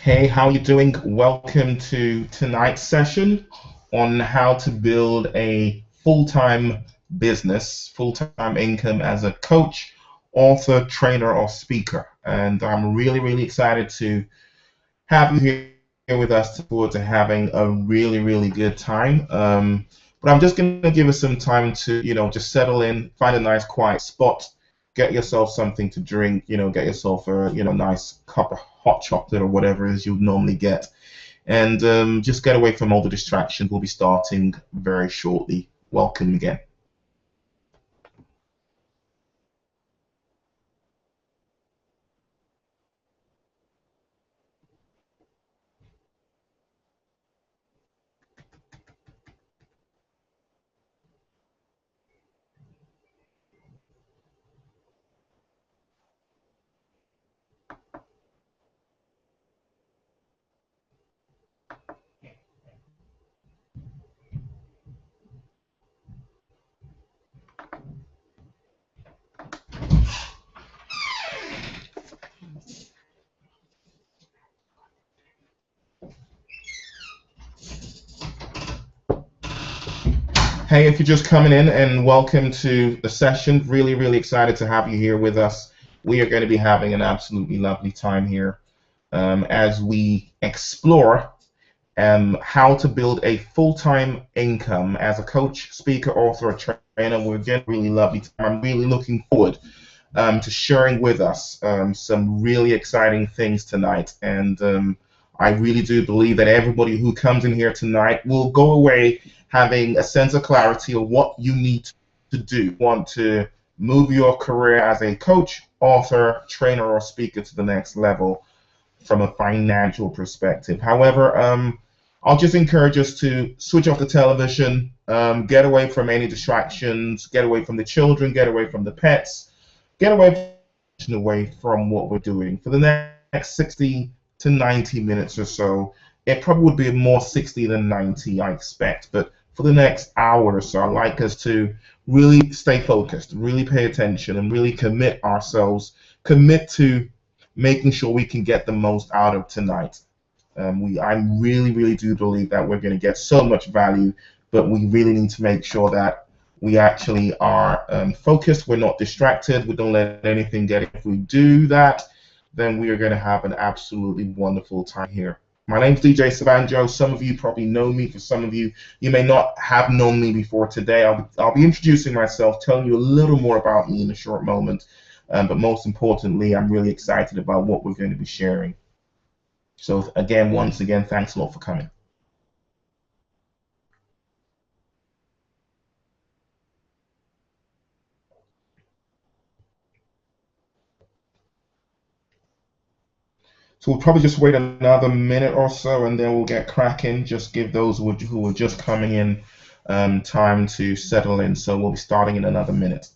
Hey, how you doing? Welcome to tonight's session on how to build a full-time business, full-time income as a coach, author, trainer, or speaker. And I'm really excited to have you here with us. Look forward to having a really good time. But I'm just going to give us some time to, just settle in, find a nice quiet spot, get yourself something to drink, get yourself a, nice cup of hot chocolate or whatever it is you normally get, and just get away from all the distractions. We'll be starting very shortly. Welcome again. Hey, if you're just coming in, and welcome to the session. Really excited to have you here with us. We are going to be having an absolutely lovely time here as we explore how to build a full-time income as a coach, speaker, author, or trainer. We're getting really lovely time. I'm really looking forward to sharing with us some really exciting things tonight. And I really do believe that everybody who comes in here tonight will go away having a sense of clarity of what you need to do. Want to move your career as a coach, author, trainer, or speaker to the next level from a financial perspective. However, I'll just encourage us to switch off the television, get away from any distractions, get away from the children, get away from the pets, get away from what we're doing for the next 60 to 90 minutes or so. It probably would be more 60 than 90, I expect, but for the next hour or so, I'd like us to really stay focused, really pay attention, and really commit to making sure we can get the most out of tonight. I really do believe that we're going to get so much value, but we really need to make sure that we actually are focused. We're not distracted. We don't let anything get it. If we do that, then we are going to have an absolutely wonderful time here. My name's DJ Sabanjo. Some of you probably know me. For some of you, you may not have known me before today. I'll be introducing myself, telling you a little more about me in a short moment. But most importantly, I'm really excited about what we're going to be sharing. So again, once again, thanks a lot for coming. So we'll probably just wait another minute or so, and then we'll get cracking. Just give those who are just coming in time to settle in. So we'll be starting in another minute.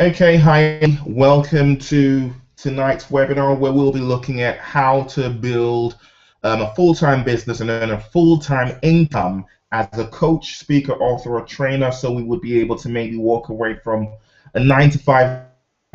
Okay, hi, welcome to tonight's webinar where we'll be looking at how to build a full-time business and earn a full-time income as a coach, speaker, author, or trainer. So we would be able to maybe walk away from a 9 to 5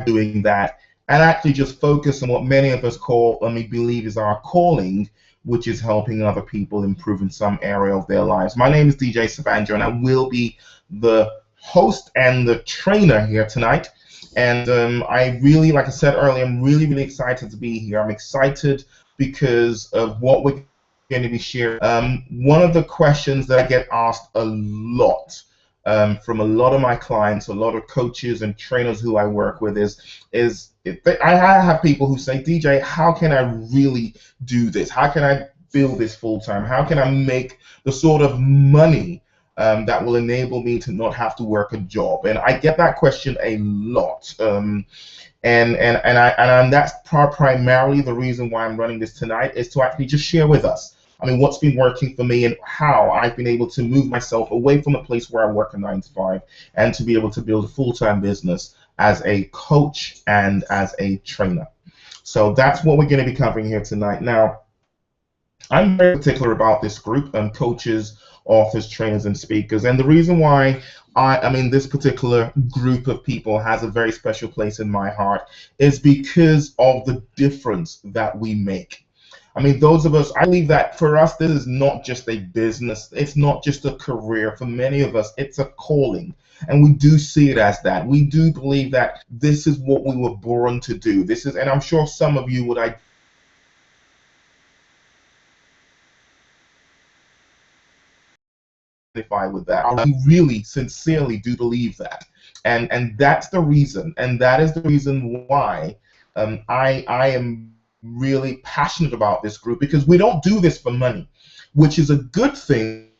doing that and actually just focus on what many of us call and we believe is our calling, which is helping other people improve in some area of their lives. My name is DJ Sabanjo, and I will be the host and the trainer here tonight. And I really, like I said earlier, I'm really excited to be here. I'm excited because of what we're going to be sharing. One of the questions that I get asked a lot from a lot of my clients, a lot of coaches and trainers who I work with I have people who say, DJ, how can I really do this? How can I build this full time? How can I make the sort of money that will enable me to not have to work a job? And I get that question a lot. And that's primarily the reason why I'm running this tonight, is to actually just share with us. I mean, what's been working for me and how I've been able to move myself away from a place where I work a 9 to 5 and to be able to build a full-time business as a coach and as a trainer. So that's what we're going to be covering here tonight. Now, I'm very particular about this group, coaches, authors, trainers, and speakers. And the reason why I mean, this particular group of people has a very special place in my heart is because of the difference that we make. I mean, those of us, I believe that for us, this is not just a business. It's not just a career. For many of us, it's a calling. And we do see it as that. We do believe that this is what we were born to do. This is, and I'm sure some of you would identify with that. I really sincerely do believe that. And that's the reason. And that is the reason why I am really passionate about this group, because we don't do this for money, which is a good thing,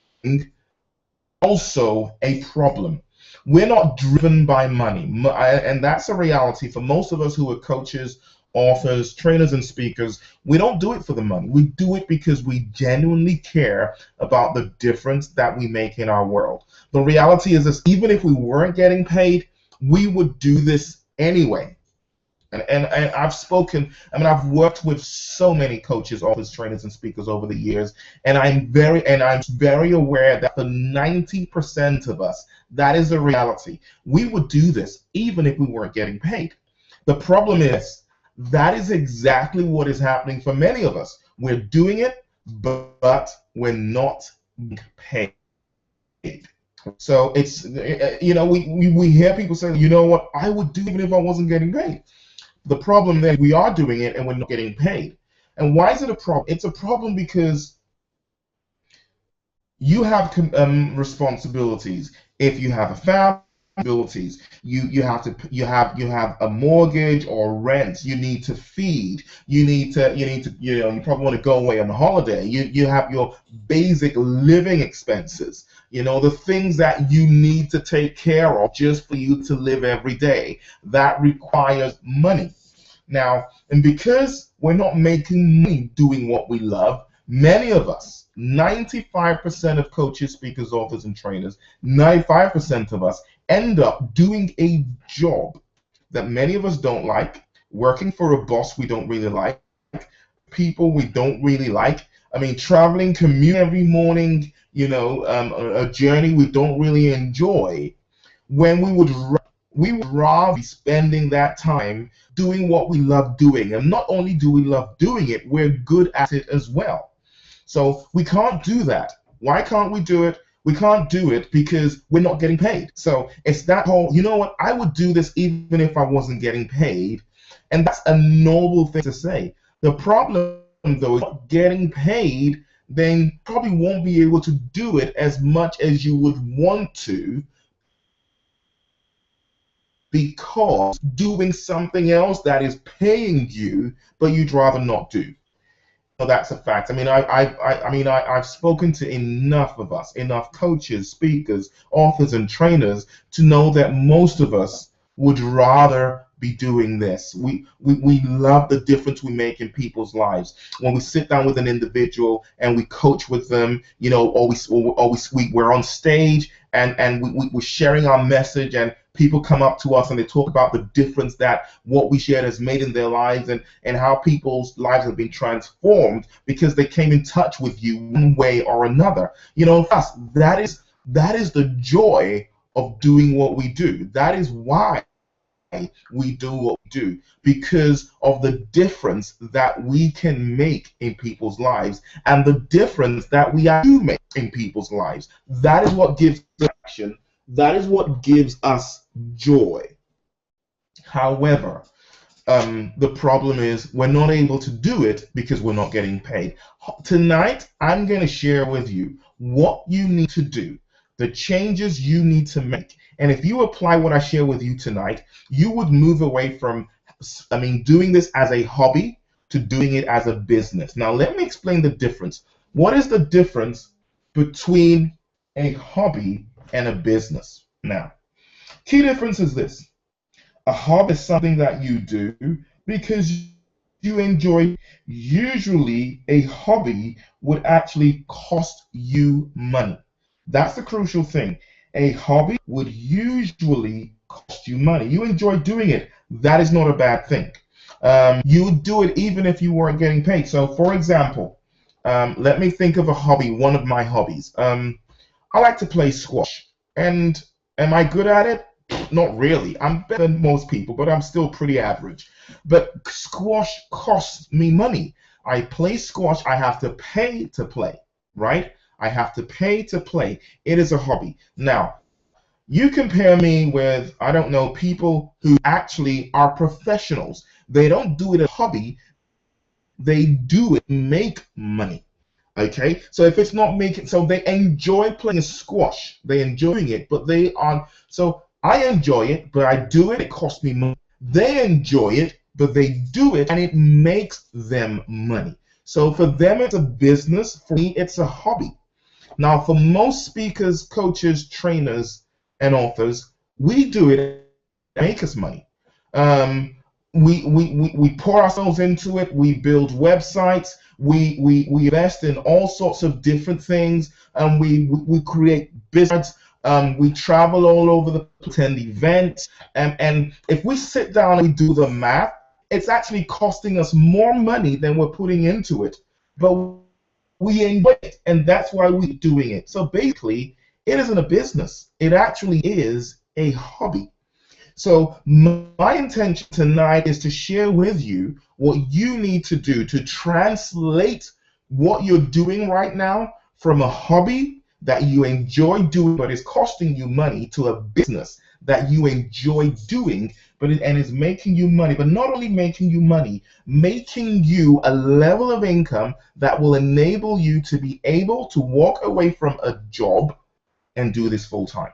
also a problem. We're not driven by money, and that's a reality for most of us who are coaches, authors, trainers, and speakers. We don't do it for the money. We do it because we genuinely care about the difference that we make in our world. The reality is this: even if we weren't getting paid, we would do this anyway. And I've spoken, I mean, I've worked with so many coaches, authors, trainers, and speakers over the years, and I'm very aware that for 90% of us, that is a reality. We would do this even if we weren't getting paid. The problem is, that is exactly what is happening for many of us. We're doing it, but we're not getting paid. So it's, you know, we hear people say, you know what, I would do even if I wasn't getting paid. The problem then, we are doing it and we're not getting paid. And why is it a problem? It's a problem because you have responsibilities. If you have a family, responsibilities, you have a mortgage or rent you need to feed. You probably want to go away on a holiday. You have your basic living expenses. You know, the things that you need to take care of just for you to live every day. That requires money. Now, and because we're not making money doing what we love, many of us, 95% of coaches, speakers, authors, and trainers, 95% of us end up doing a job that many of us don't like, working for a boss we don't really like, people we don't really like. I mean, traveling, commute every morning, you know, a journey we don't really enjoy, when we would rather be spending that time doing what we love doing. And not only do we love doing it, we're good at it as well. So we can't do that. Why can't we do it? We can't do it because we're not getting paid. So it's that whole, you know what, I would do this even if I wasn't getting paid. And that's a noble thing to say. The problem, though, is not getting paid, then probably won't be able to do it as much as you would want to, because doing something else that is paying you, but you'd rather not do. So that's a fact. I mean, I've spoken to enough of us, enough coaches, speakers, authors, and trainers to know that most of us would rather be doing this. We love the difference we make in people's lives. When we sit down with an individual and we coach with them, you know, we're on stage and we're sharing our message, and people come up to us and they talk about the difference that what we shared has made in their lives, and how people's lives have been transformed because they came in touch with you one way or another. You know, for us, that is the joy of doing what we do. That is why we do what we do, because of the difference that we can make in people's lives and the difference that we do make in people's lives. That is what gives us action. That is what gives us joy. However, the problem is we're not able to do it because we're not getting paid. Tonight, I'm going to share with you what you need to do the changes you need to make. And if you apply what I share with you tonight, you would move away from, doing this as a hobby to doing it as a business. Now, let me explain the difference. What is the difference between a hobby and a business? Now, key difference is this. A hobby is something that you do because you enjoy. Usually, a hobby would actually cost you money. That's the crucial thing. A hobby would usually cost you money. You enjoy doing it. That is not a bad thing. You would do it even if you weren't getting paid. So, for example, let me think of a hobby, one of my hobbies. I like to play squash. And am I good at it? Not really. I'm better than most people, but I'm still pretty average. But squash costs me money. I play squash. I have to pay to play, right? I have to pay to play. It is a hobby. Now, you compare me with, I don't know, people who actually are professionals. They don't do it as a hobby. They do it to make money. Okay, so if it's not making, so they enjoy playing squash, they enjoying it, but they are, so I enjoy it, but I do it, it costs me money. They enjoy it, but they do it, and it makes them money. So for them, it's a business. For me, it's a hobby. Now, for most speakers, coaches, trainers, and authors, we do it to make us money. We pour ourselves into it. We build websites. We invest in all sorts of different things. We create business. We travel all over the attend events. And if we sit down and we do the math, it's actually costing us more money than we're putting into it. But we enjoy it, and that's why we're doing it. So basically, it isn't a business. It actually is a hobby. So my intention tonight is to share with you what you need to do to translate what you're doing right now from a hobby that you enjoy doing but is costing you money to a business that you enjoy doing and is making you money, but not only making you money, making you a level of income that will enable you to be able to walk away from a job and do this full time.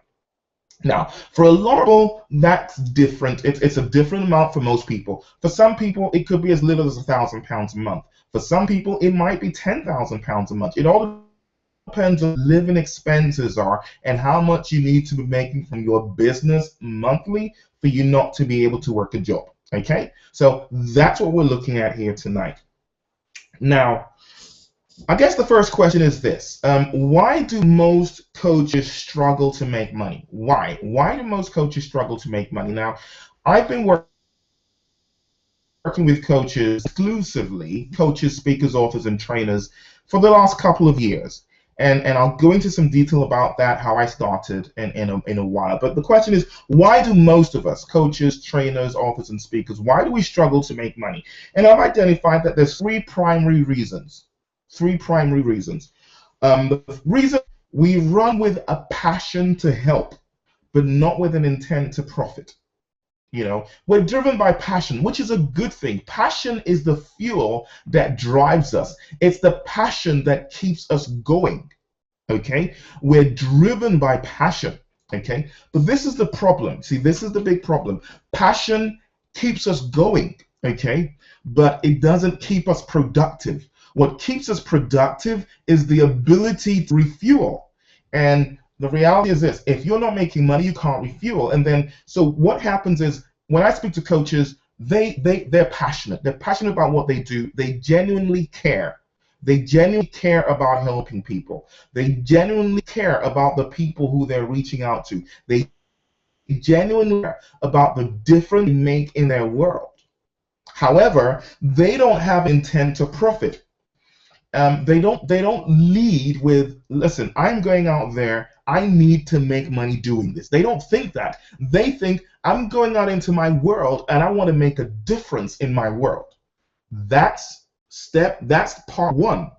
Now, for a lot of people, that's different. It's a different amount for most people. For some people, it could be as little as £1,000 a month. For some people, it might be £10,000 a month. It all depends on what living expenses are and how much you need to be making from your business monthly for you not to be able to work a job. Okay? So that's what we're looking at here tonight. Now, I guess the first question is this. Why do most coaches struggle to make money? Why? Why do most coaches struggle to make money? Now, I've been working with coaches exclusively, coaches, speakers, authors, and trainers for the last couple of years. And I'll go into some detail about that, how I started in a while. But the question is, why do most of us, coaches, trainers, authors, and speakers, why do we struggle to make money? And I've identified that there's three primary reasons. The reason we run with a passion to help, but not with an intent to profit. You know, we're driven by passion, which is a good thing. Passion is the fuel that drives us. It's the passion that keeps us going. Okay, we're driven by passion. Okay, but this is the problem. See, this is the big problem. Passion keeps us going. Okay, but it doesn't keep us productive. What keeps us productive is the ability to refuel. And the reality is this: if you're not making money, you can't refuel. And then, so what happens is, when I speak to coaches, they're passionate. They're passionate about what they do. They genuinely care. They genuinely care about helping people. They genuinely care about the people who they're reaching out to. They genuinely care about the difference they make in their world. However, they don't have intent to profit. They don't lead with, listen, I'm going out there, I need to make money doing this. They don't think that. They think, I'm going out into my world and I want to make a difference in my world. That's part one.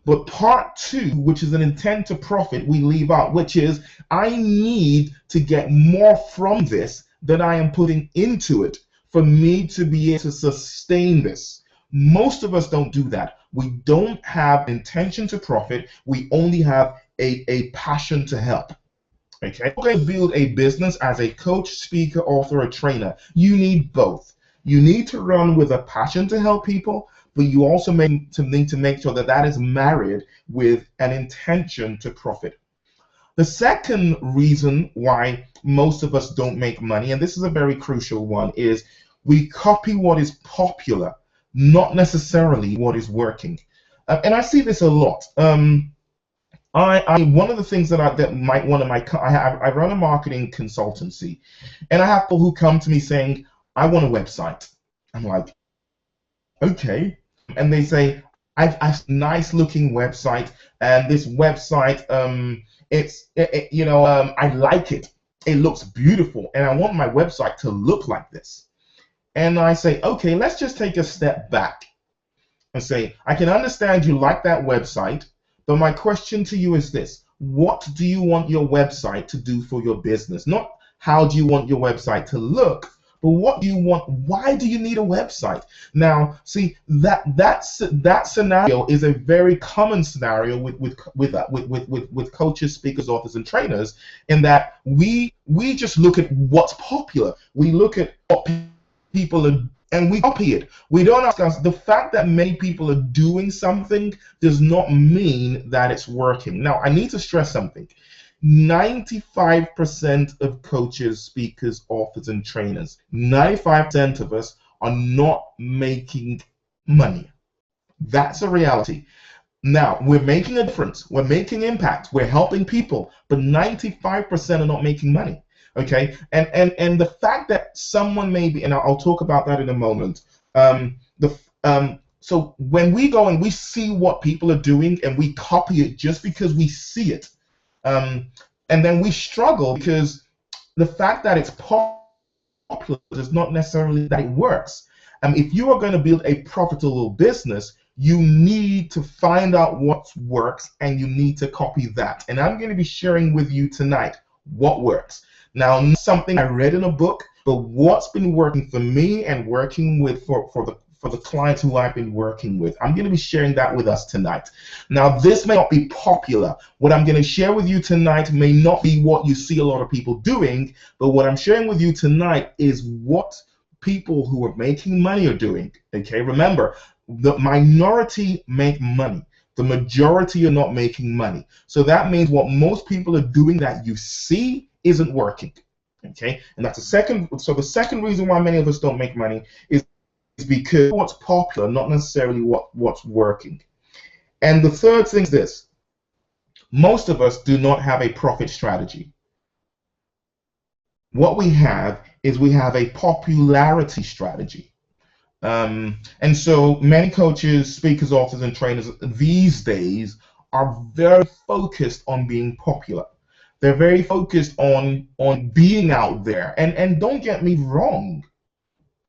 But part two, which is an intent to profit, we leave out, which is, I need to get more from this than I am putting into it for me to be able to sustain this. Most of us don't do that. We don't have intention to profit. We only have a passion to help. Okay, you're going to build a business as a coach, speaker, author, or trainer. You need both. You need to run with a passion to help people, but you also need to make sure that that is married with an intention to profit. The second reason why most of us don't make money, and this is a very crucial one, is we copy what is popular, not necessarily what is working. And I see this a lot. One of the things that I run a marketing consultancy, and I have people who come to me saying, I want a website. I'm like, okay. And they say, I've a nice looking website, and this website, I like it. It looks beautiful, and I want my website to look like this. And I say, okay, let's just take a step back and say, I can understand you like that website, but my question to you is this: what do you want your website to do for your business? Not how do you want your website to look, but what do you want? Why do you need a website? Now, see, that scenario is a very common scenario with coaches, speakers, authors, and trainers, in that we just look at what's popular. We look at what people are, and we copy it. We don't ask us. The fact that many people are doing something does not mean that it's working. Now, I need to stress something. 95% of coaches, speakers, authors, and trainers, 95% of us are not making money. That's a reality. Now, we're making a difference. We're making impact. We're helping people, but 95% are not making money. Okay, and the fact that someone may be, and I'll talk about that in a moment. So when we go and we see what people are doing and we copy it just because we see it, and then we struggle because the fact that it's popular does not necessarily that it works. If you are going to build a profitable business, you need to find out what works and you need to copy that. And I'm going to be sharing with you tonight what works. Now, not something I read in a book, but what's been working for me and working with for the clients who I've been working with. I'm going to be sharing that with us tonight. Now, this may not be popular. What I'm going to share with you tonight may not be what you see a lot of people doing, but what I'm sharing with you tonight is what people who are making money are doing. Okay, remember, the minority make money. The majority are not making money. So that means what most people are doing that you see isn't working. Okay, and that's the second. So the second reason why many of us don't make money is because what's popular, not necessarily what's working. And the third thing is this: most of us do not have a profit strategy. What we have is we have a popularity strategy. And so many coaches, speakers, authors, and trainers these days are very focused on being popular. They're very focused on being out there. And don't get me wrong,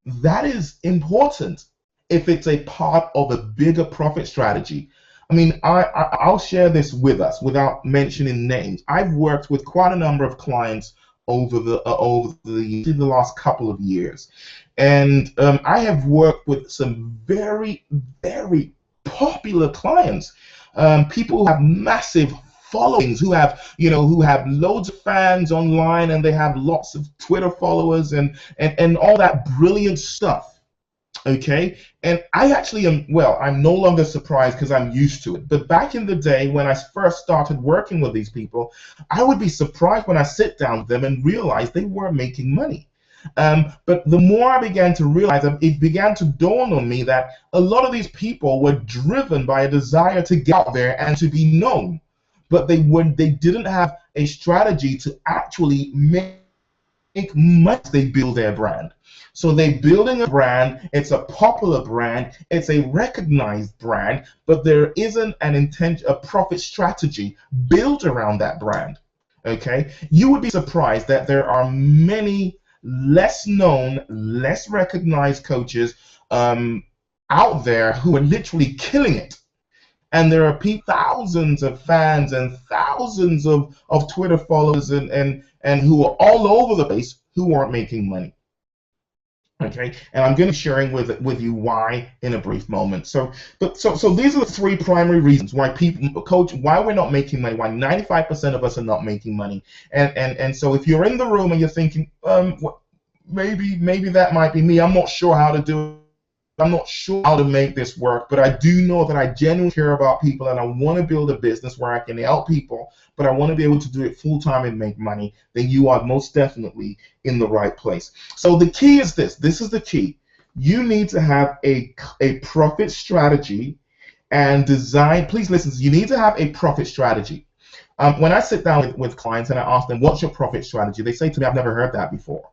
that is important if it's a part of a bigger profit strategy. I mean, I'll share this with us without mentioning names. I've worked with quite a number of clients over the last couple of years, and I have worked with some very, very popular clients, people who have massive followings, who have loads of fans online, and they have lots of Twitter followers and all that brilliant stuff. Okay, and I actually I'm no longer surprised because I'm used to it. But back in the day when I first started working with these people, I would be surprised when I sit down with them and realize they weren't making money. But the more I began to realize, it began to dawn on me that a lot of these people were driven by a desire to get out there and to be known, but they didn't have a strategy to actually make money. They build their brand. So they're building a brand, it's a popular brand, it's a recognized brand, but there isn't a profit strategy built around that brand. Okay? You would be surprised that there are many less known, less recognized coaches out there who are literally killing it. And there are thousands of fans and thousands of Twitter followers and who are all over the place who aren't making money. Okay, and I'm going to be sharing with you why in a brief moment. So these are the three primary reasons why people, coach, why we're not making money, why 95% of us are not making money. And so if you're in the room and you're thinking, maybe that might be me. I'm not sure how to do it. I'm not sure how to make this work, but I do know that I genuinely care about people and I want to build a business where I can help people, but I want to be able to do it full time and make money. Then you are most definitely in the right place. So the key is this. This is the key. You need to have a profit strategy and design. Please listen. You need to have a profit strategy. When I sit down with clients and I ask them, what's your profit strategy? They say to me, I've never heard that before.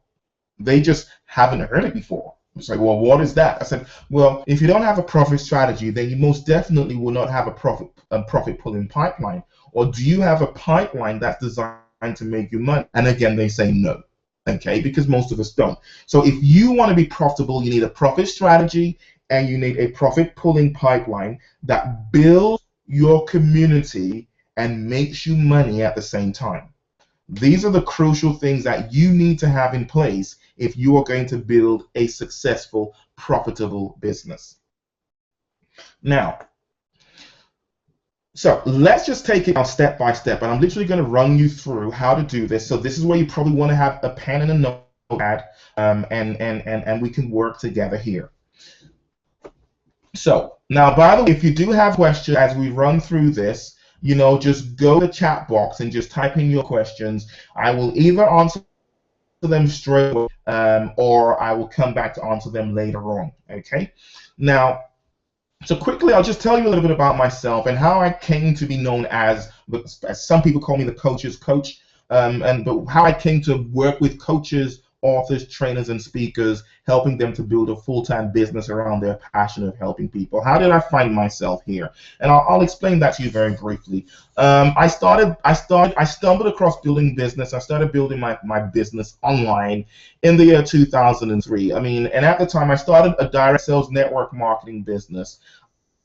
They just haven't heard it before. It's like, well, what is that? I said, well, if you don't have a profit strategy, then you most definitely will not have a profit pulling pipeline. Or do you have a pipeline that's designed to make you money? And again, they say no. Okay, because most of us don't. So if you want to be profitable, you need a profit strategy and you need a profit pulling pipeline that builds your community and makes you money at the same time. These are the crucial things that you need to have in place if you are going to build a successful, profitable business. Now, so let's just take it step by step, and I'm literally going to run you through how to do this. So this is where you probably want to have a pen and a notepad, and we can work together here. So now, by the way, if you do have questions as we run through this, just go to the chat box and just type in your questions. I will either answer them straight away, or I will come back to answer them later on. Okay. Now, so quickly, I'll just tell you a little bit about myself and how I came to be known as some people call me the coach's coach, but how I came to work with coaches, authors, trainers, and speakers, helping them to build a full-time business around their passion of helping people. How did I find myself here? And I'll explain that to you very briefly. I stumbled across building business. I started building my business online in the year 2003. And at the time, I started a direct sales network marketing business.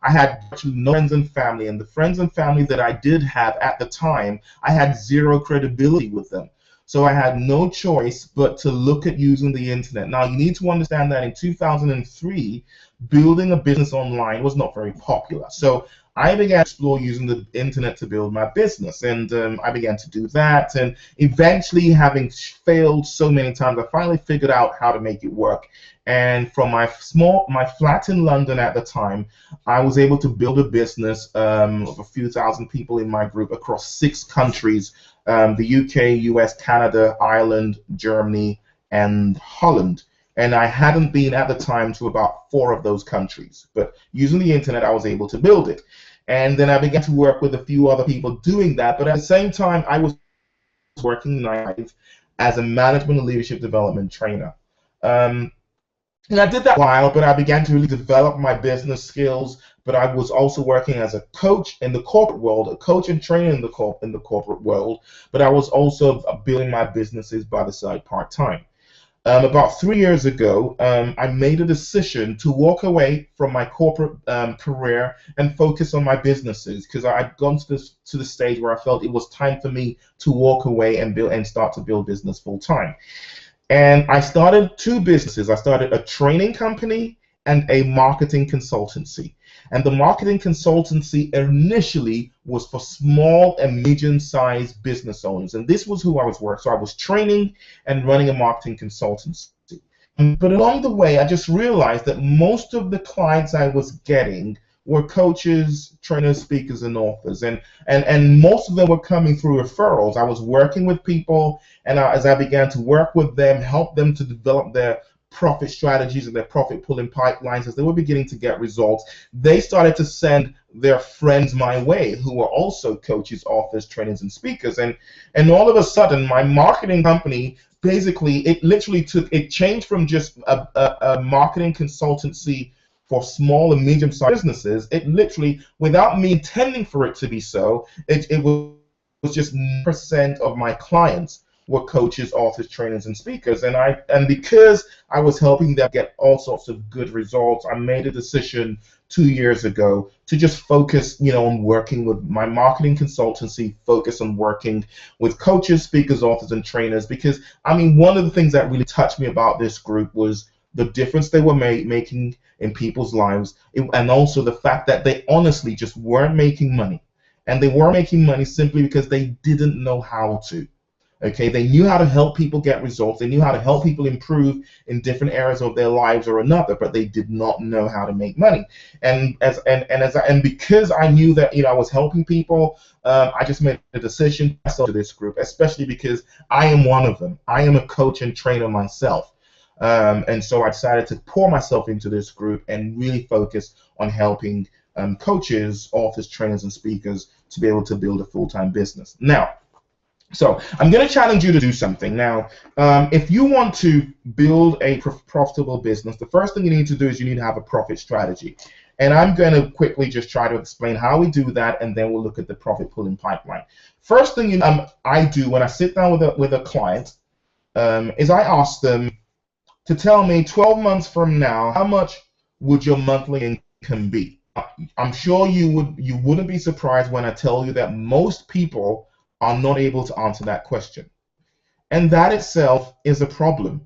I had no friends and family, and the friends and family that I did have at the time, I had zero credibility with them. So I had no choice but to look at using the internet. Now, you need to understand that in 2003, building a business online was not very popular. So I began to explore using the internet to build my business, and I began to do that. And eventually, having failed so many times, I finally figured out how to make it work. And from my flat in London at the time, I was able to build a business of a few thousand people in my group across 6 countries. The UK, US, Canada, Ireland, Germany, and Holland. And I hadn't been at the time to about 4 of those countries. But using the internet, I was able to build it. And then I began to work with a few other people doing that. But at the same time, I was working live as a management and leadership development trainer. And I did that a while, but I began to really develop my business skills. But I was also working as a coach in the corporate world, a coach and trainer in the corporate world. But I was also building my businesses by the side part-time. About 3 years ago, I made a decision to walk away from my corporate career and focus on my businesses, because I'd gone to the stage where I felt it was time for me to walk away and start to build business full-time. And I started 2 businesses. I started a training company and a marketing consultancy. And the marketing consultancy initially was for small and medium-sized business owners. And this was who I was working. So I was training and running a marketing consultancy. But along the way, I just realized that most of the clients I was getting were coaches, trainers, speakers, and authors, and most of them were coming through referrals. I was working with people, and as I began to work with them, help them to develop their profit strategies and their profit pulling pipelines, as they were beginning to get results, they started to send their friends my way who were also coaches, authors, trainers, and speakers, and all of a sudden, my marketing company, basically, it changed from just a marketing consultancy for small and medium-sized businesses. It literally, without me intending for it to be so, it was just 9% of my clients were coaches, authors, trainers, and speakers. And because I was helping them get all sorts of good results, I made a decision 2 years ago to just focus, on working with my marketing consultancy, focus on working with coaches, speakers, authors, and trainers. Because one of the things that really touched me about this group was the difference they were making in people's lives, and also the fact that they honestly just weren't making money. And they weren't making money simply because they didn't know how to. Okay, they knew how to help people get results. They knew how to help people improve in different areas of their lives or another, but they did not know how to make money. And because I knew that I was helping people, I just made a decision to sell to this group, especially because I am one of them. I am a coach and trainer myself. And so I decided to pour myself into this group and really focus on helping coaches, authors, trainers, and speakers to be able to build a full-time business. Now, so I'm going to challenge you to do something. Now, if you want to build a profitable business, the first thing you need to do is you need to have a profit strategy. And I'm going to quickly just try to explain how we do that, and then we'll look at the profit pulling pipeline. First thing I do when I sit down with a client is I ask them to tell me 12 months from now, how much would your monthly income be? I'm sure you wouldn't be surprised when I tell you that most people are not able to answer that question. And that itself is a problem,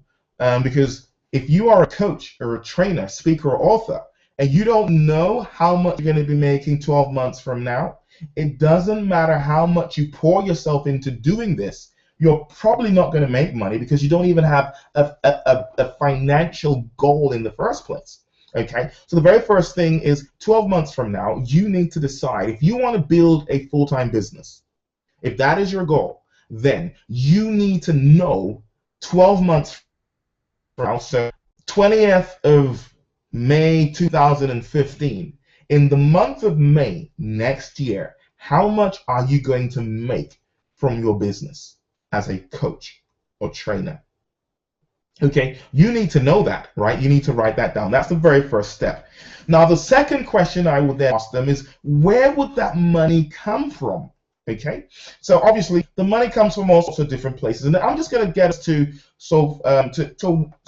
because if you are a coach or a trainer, speaker, or author, and you don't know how much you're going to be making 12 months from now, it doesn't matter how much you pour yourself into doing this, you're probably not going to make money because you don't even have a financial goal in the first place. Okay, so the very first thing is 12 months from now, you need to decide if you want to build a full-time business. If that is your goal, then you need to know 12 months from now, so 20th of May 2015, in the month of May next year, how much are you going to make from your business as a coach or trainer? Okay, you need to know that, right? You need to write that down. That's the very first step. Now, the second question I would then ask them is, where would that money come from? Okay, so obviously the money comes from all sorts of different places, and I'm just going to get us to so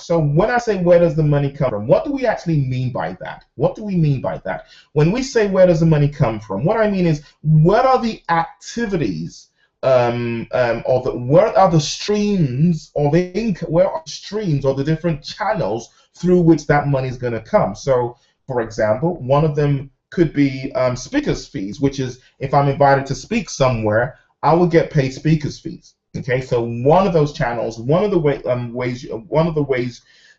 when I say where does the money come from, what do we actually mean by that? What do we mean by that? When we say where does the money come from, what I mean is what are the activities where are the streams of income? Where are the streams or the different channels through which that money is going to come? So, for example, one of them could be speakers fees, which is if I'm invited to speak somewhere, I will get paid speakers fees. Okay, so one of those channels, one of the ways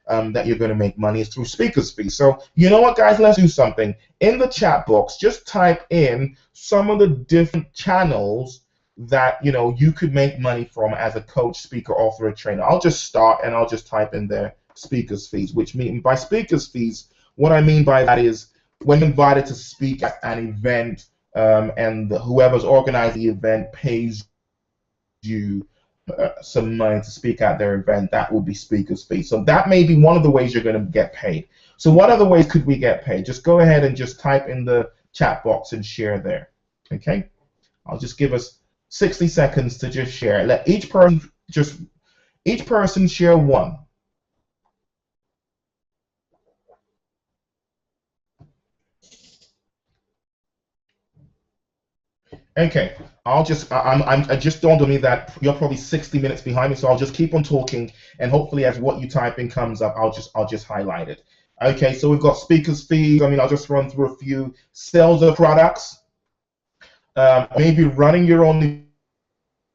that you're going to make money is through speakers fees. So you know what, guys, let's do something. In the chat box, just type in some of the different channels that you could make money from as a coach, speaker, author, or trainer. I'll just start and I'll just type in there speakers fees, which mean by speakers fees, what I mean by that is when invited to speak at an event, and whoever's organized the event pays you some money to speak at their event, that would be speakers fees. So that may be one of the ways you're going to get paid. So what other ways could we get paid? Just go ahead and just type in the chat box and share there. Okay, I'll just give us 60 seconds to just share. Let each person share one. Okay, I just dawned on me that you're probably 60 minutes behind me, so I'll just keep on talking, and hopefully as what you type in comes up, I'll just highlight it. Okay, so we've got speakers fees. I'll just run through a few. Sales of products, maybe running your own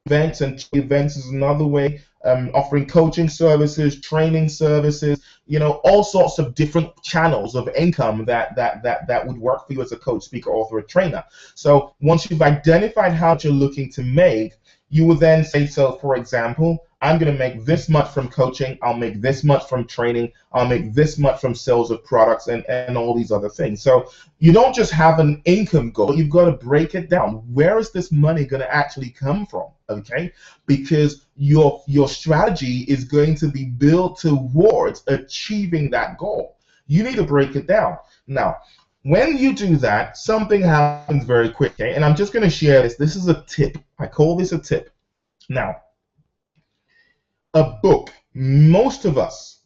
events, and events is another way. Offering coaching services, training services, all sorts of different channels of income that would work for you as a coach, speaker, author, or trainer. So once you've identified how much you're looking to make, you will then say, so for example, I'm going to make this much from coaching, I'll make this much from training, I'll make this much from sales of products, and all these other things. So you don't just have an income goal, you've got to break it down. Where is this money going to actually come from? Okay, because your strategy is going to be built towards achieving that goal. You need to break it down. Now, when you do that, something happens very quickly, and I'm just going to share this. This is a tip. I call this a tip. Now, a book. Most of us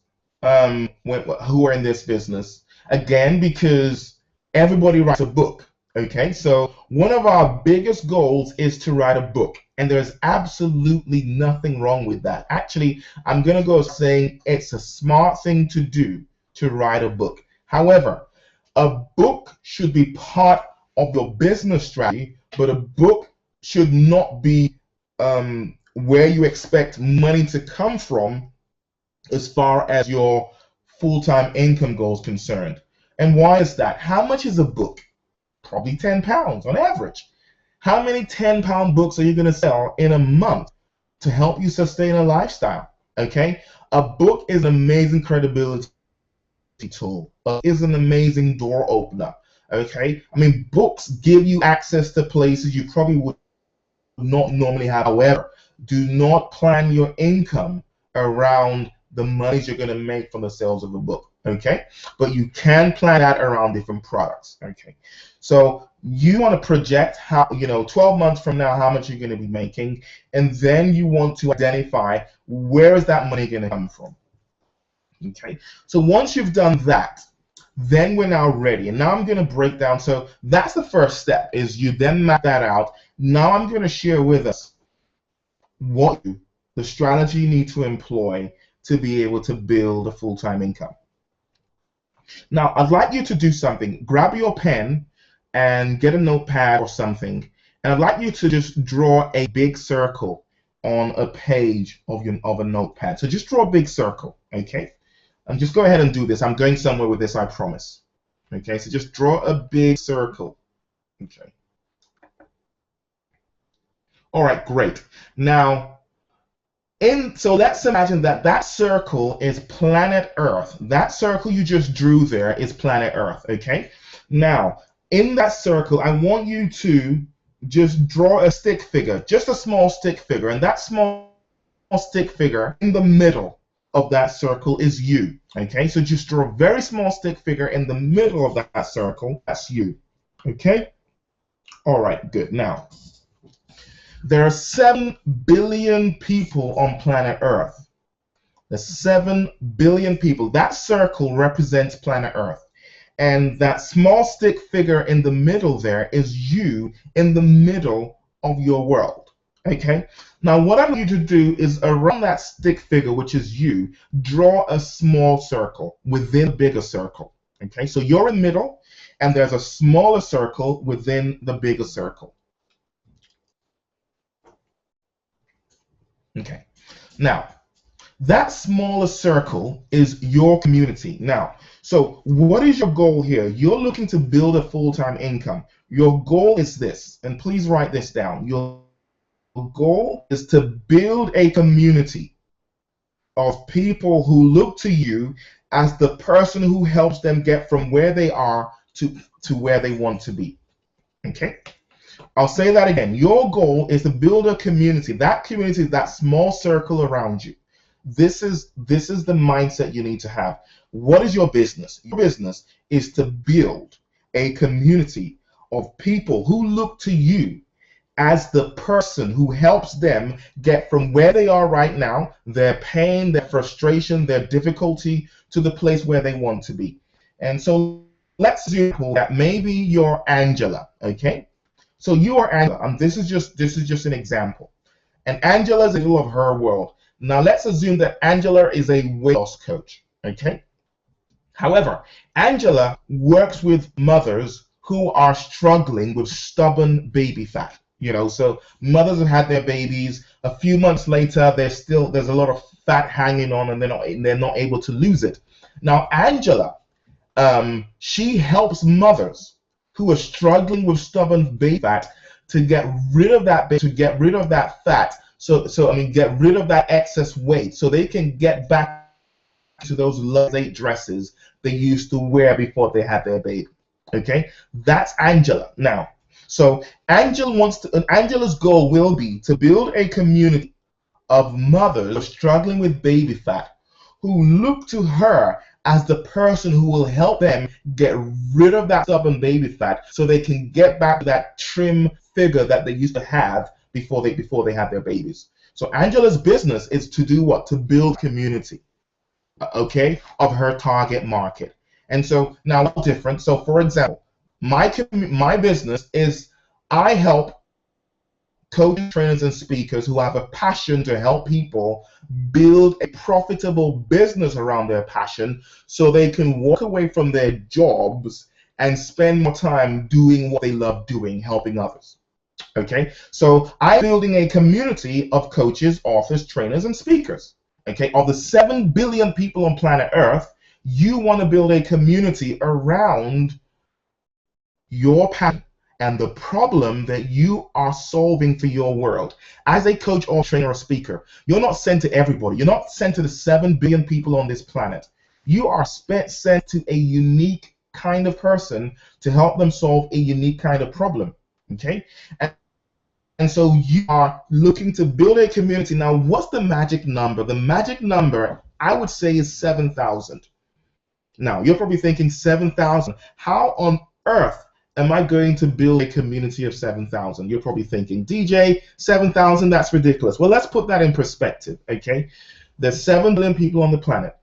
who are in this business, again, because everybody writes a book. Okay, so one of our biggest goals is to write a book, and there's absolutely nothing wrong with that. Actually, I'm going to go saying it's a smart thing to do to write a book. However, a book should be part of your business strategy, but a book should not be where you expect money to come from as far as your full-time income goal is concerned. And why is that? How much is a book? Probably £10 on average. How many £10 books are you going to sell in a month to help you sustain a lifestyle? Okay, a book is an amazing credibility tool. Is an amazing door opener. Okay, I mean, books give you access to places you probably would not normally have. However, do not plan your income around the money you're going to make from the sales of a book. Okay, but you can plan that around different products. Okay, so you want to project how, 12 months from now, how much you're going to be making, and then you want to identify where is that money going to come from. Okay, so once you've done that, then we're now ready, and now I'm going to break down. So that's the first step, is you then map that out. Now I'm going to share with us what the strategy you need to employ to be able to build a full-time income. Now, I'd like you to do something. Grab your pen and get a notepad or something, and I'd like you to just draw a big circle on a page of a notepad. So just draw a big circle, okay? And just go ahead and do this. I'm going somewhere with this, I promise. Okay, so just draw a big circle. Okay. All right, great. Now, so let's imagine that circle is planet Earth. That circle you just drew there is planet Earth, okay? Now, in that circle, I want you to just draw a stick figure, just a small stick figure, and that small stick figure in the middle of that circle is you, okay? So just draw a very small stick figure in the middle of that circle. That's you, okay? All right, good. Now, there are 7 billion people on planet Earth. There's 7 billion people. That circle represents planet Earth. And that small stick figure in the middle there is you in the middle of your world. Okay? Now, what I want you to do is around that stick figure, which is you, draw a small circle within a bigger circle. Okay? So you're in the middle, and there's a smaller circle within the bigger circle. Okay, now that smaller circle is your community. Now, so what is your goal here? You're looking to build a full-time income. Your goal is this, and please write this down. Your goal is to build a community of people who look to you as the person who helps them get from where they are to where they want to be. Okay? I'll say that again. Your goal is to build a community. That community is that small circle around you. This is the mindset you need to have. What is your business? Your business is to build a community of people who look to you as the person who helps them get from where they are right now, their pain, their frustration, their difficulty, to the place where they want to be. And so let's assume that maybe you're Angela, okay? So you are Angela, and this is just an example. And Angela is in the middle of her world. Now let's assume that Angela is a weight loss coach, okay? However, Angela works with mothers who are struggling with stubborn baby fat. So mothers have had their babies. A few months later, there's a lot of fat hanging on, and they're not able to lose it. Now Angela, she helps mothers who are struggling with stubborn baby fat to get rid of that fat. Get rid of that excess weight, so they can get back to those low-weight dresses they used to wear before they had their baby. Okay, that's Angela. Now, so Angela's goal will be to build a community of mothers struggling with baby fat who look to her as the person who will help them get rid of that stubborn baby fat, so they can get back to that trim figure that they used to have before they had their babies. So Angela's business is to do what? To build community, okay, of her target market. And so now what's different? So for example, My business is I help coaches, trainers, and speakers who have a passion to help people build a profitable business around their passion so they can walk away from their jobs and spend more time doing what they love doing, helping others. Okay, so I'm building a community of coaches, authors, trainers, and speakers. Okay, of the 7 billion people on planet Earth, you want to build a community around your passion and the problem that you are solving for your world. As a coach or trainer or speaker, you're not sent to everybody. You're not sent to the 7 billion people on this planet. You are sent to a unique kind of person to help them solve a unique kind of problem. Okay? And so you are looking to build a community. Now, what's the magic number? The magic number, I would say, is 7,000. Now, you're probably thinking 7,000. How on earth am I going to build a community of 7,000? You're probably thinking, DJ, 7,000, that's ridiculous. Well, let's put that in perspective, okay? There's 7 billion people on the planet.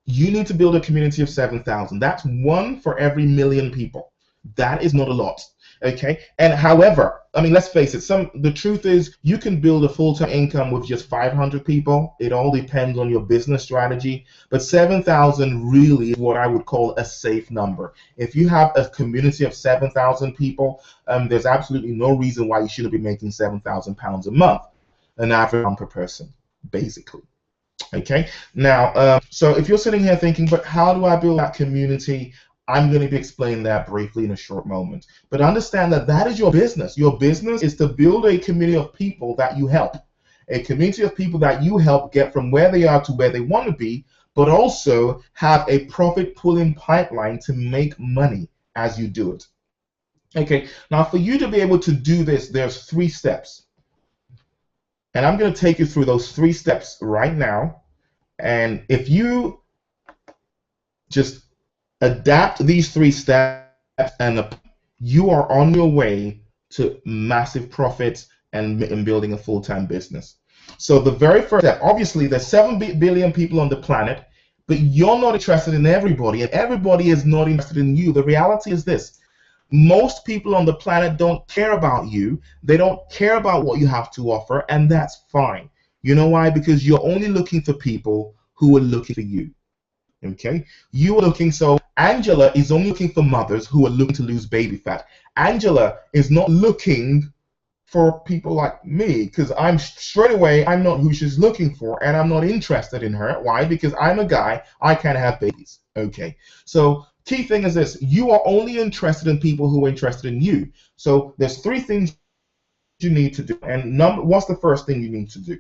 You need to build a community of 7,000. That's 1 for every million people. That is not a lot, okay? And however, I mean, let's face it, the truth is you can build a full-time income with just 500 people. It all depends on your business strategy. But 7,000 really is what I would call a safe number. If you have a community of 7,000 people, there's absolutely no reason why you shouldn't be making £7,000 a month, an average per person, basically. Okay, now, so if you're sitting here thinking, but how do I build that community? I'm going to be explaining that briefly in a short moment. But understand that that is your business. Your business is to build a community of people that you help. A community of people that you help get from where they are to where they want to be, but also have a profit-pulling pipeline to make money as you do it. Okay, now for you to be able to do this, there's 3 steps. And I'm going to take you through those 3 steps right now. And if you just adapt these 3 steps, and you are on your way to massive profits and building a full-time business. So the very first step, obviously there's 7 billion people on the planet, but you're not interested in everybody, and everybody is not interested in you. The reality is this: most people on the planet don't care about you. They don't care about what you have to offer, and that's fine. You know why? Because you're only looking for people who are looking for you. Okay, you are looking, so Angela is only looking for mothers who are looking to lose baby fat. Angela is not looking for people like me, because I'm straight away, I'm not who she's looking for, and I'm not interested in her. Why? Because I'm a guy, I can't have babies. Okay, so key thing is this: you are only interested in people who are interested in you. So there's 3 things you need to do, and what's the first thing you need to do?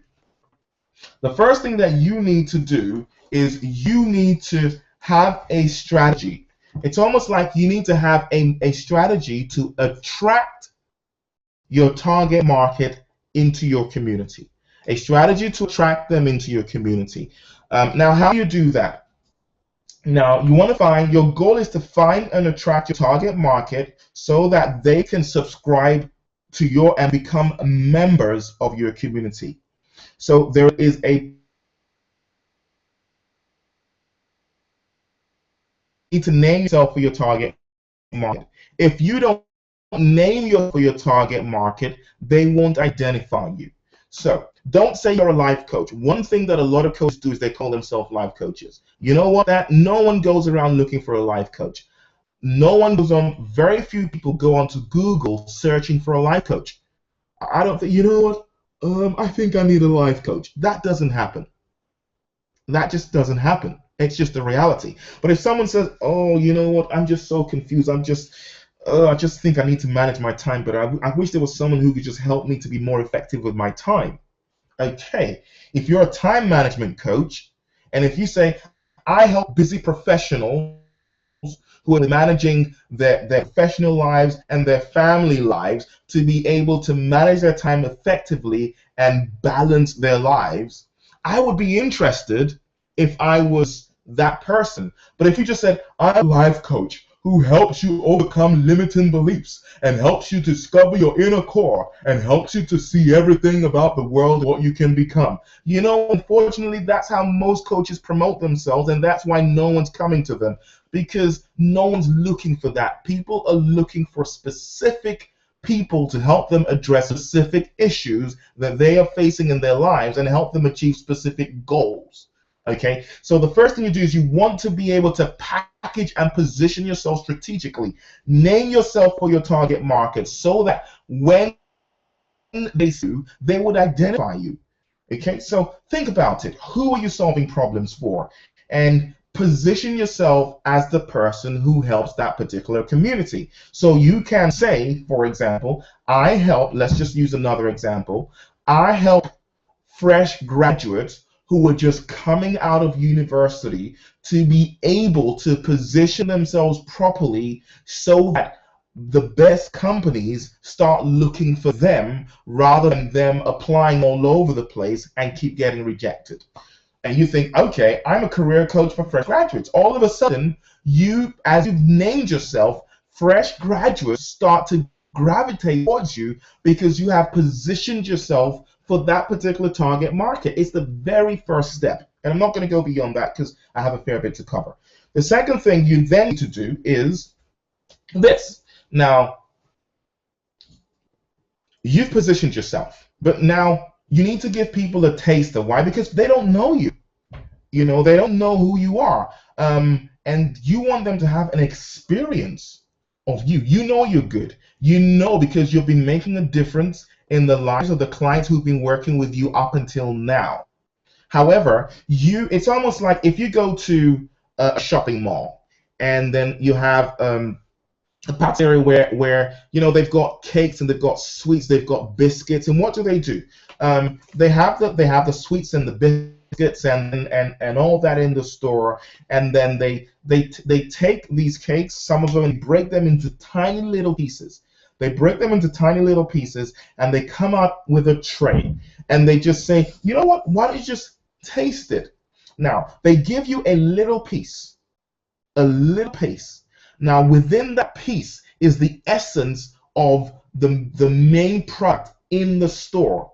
The first thing that you need to do is you need to have a strategy. It's almost like you need to have a strategy to attract your target market into your community. A strategy to attract them into your community. Now, how do you do that? Now, you want to find, your goal is to find and attract your target market so that they can subscribe to your and become members of your community. So there is a need to name yourself for your target market. If you don't name yourself for your target market, they won't identify you. So don't say you're a life coach. One thing that a lot of coaches do is they call themselves life coaches. You know what? That no one goes around looking for a life coach. No one goes on. Very few people go onto Google searching for a life coach. I don't think. You know what? I think I need a life coach. That doesn't happen. That just doesn't happen. It's just a reality. But if someone says, oh, you know what, I'm just so confused, I just think I need to manage my time, but I wish there was someone who could just help me to be more effective with my time. Okay, if you're a time management coach, and if you say, I help busy professionals who are managing their professional lives and their family lives to be able to manage their time effectively and balance their lives, I would be interested if I was that person. But if you just said, I'm a life coach, who helps you overcome limiting beliefs and helps you discover your inner core and helps you to see everything about the world, what you can become. You know, unfortunately, that's how most coaches promote themselves, and that's why no one's coming to them, because no one's looking for that. People are looking for specific people to help them address specific issues that they are facing in their lives and help them achieve specific goals. Okay, so the first thing you do is you want to be able to package and position yourself strategically. Name yourself for your target market so that when they see you, they would identify you. Okay, so think about it. Who are you solving problems for? And position yourself as the person who helps that particular community. So you can say, for example, I help, let's just use another example, I help fresh graduates who are just coming out of university to be able to position themselves properly so that the best companies start looking for them rather than them applying all over the place and keep getting rejected. And you think, okay, I'm a career coach for fresh graduates. All of a sudden, you, as you've named yourself, fresh graduates start to gravitate towards you because you have positioned yourself for that particular target market. It's the very first step. And I'm not going to go beyond that because I have a fair bit to cover. The second thing you then need to do is this. Now, you've positioned yourself, but now you need to give people a taster. Why? Because they don't know you. You know, they don't know who you are. And you want them to have an experience of you. You know you're good. You know because you've been making a difference in the lives of the clients who've been working with you up until now. However, it's almost like if you go to a shopping mall and then you have a part area where you know they've got cakes and they've got sweets, they've got biscuits, and what do? They have the sweets and the biscuits and all that in the store, and then they take these cakes, some of them, and break them into tiny little pieces. They break them into tiny little pieces, and they come out with a tray, and they just say, you know what? Why don't you just taste it? Now they give you a little piece, a little piece. Now within that piece is the essence of the main product in the store,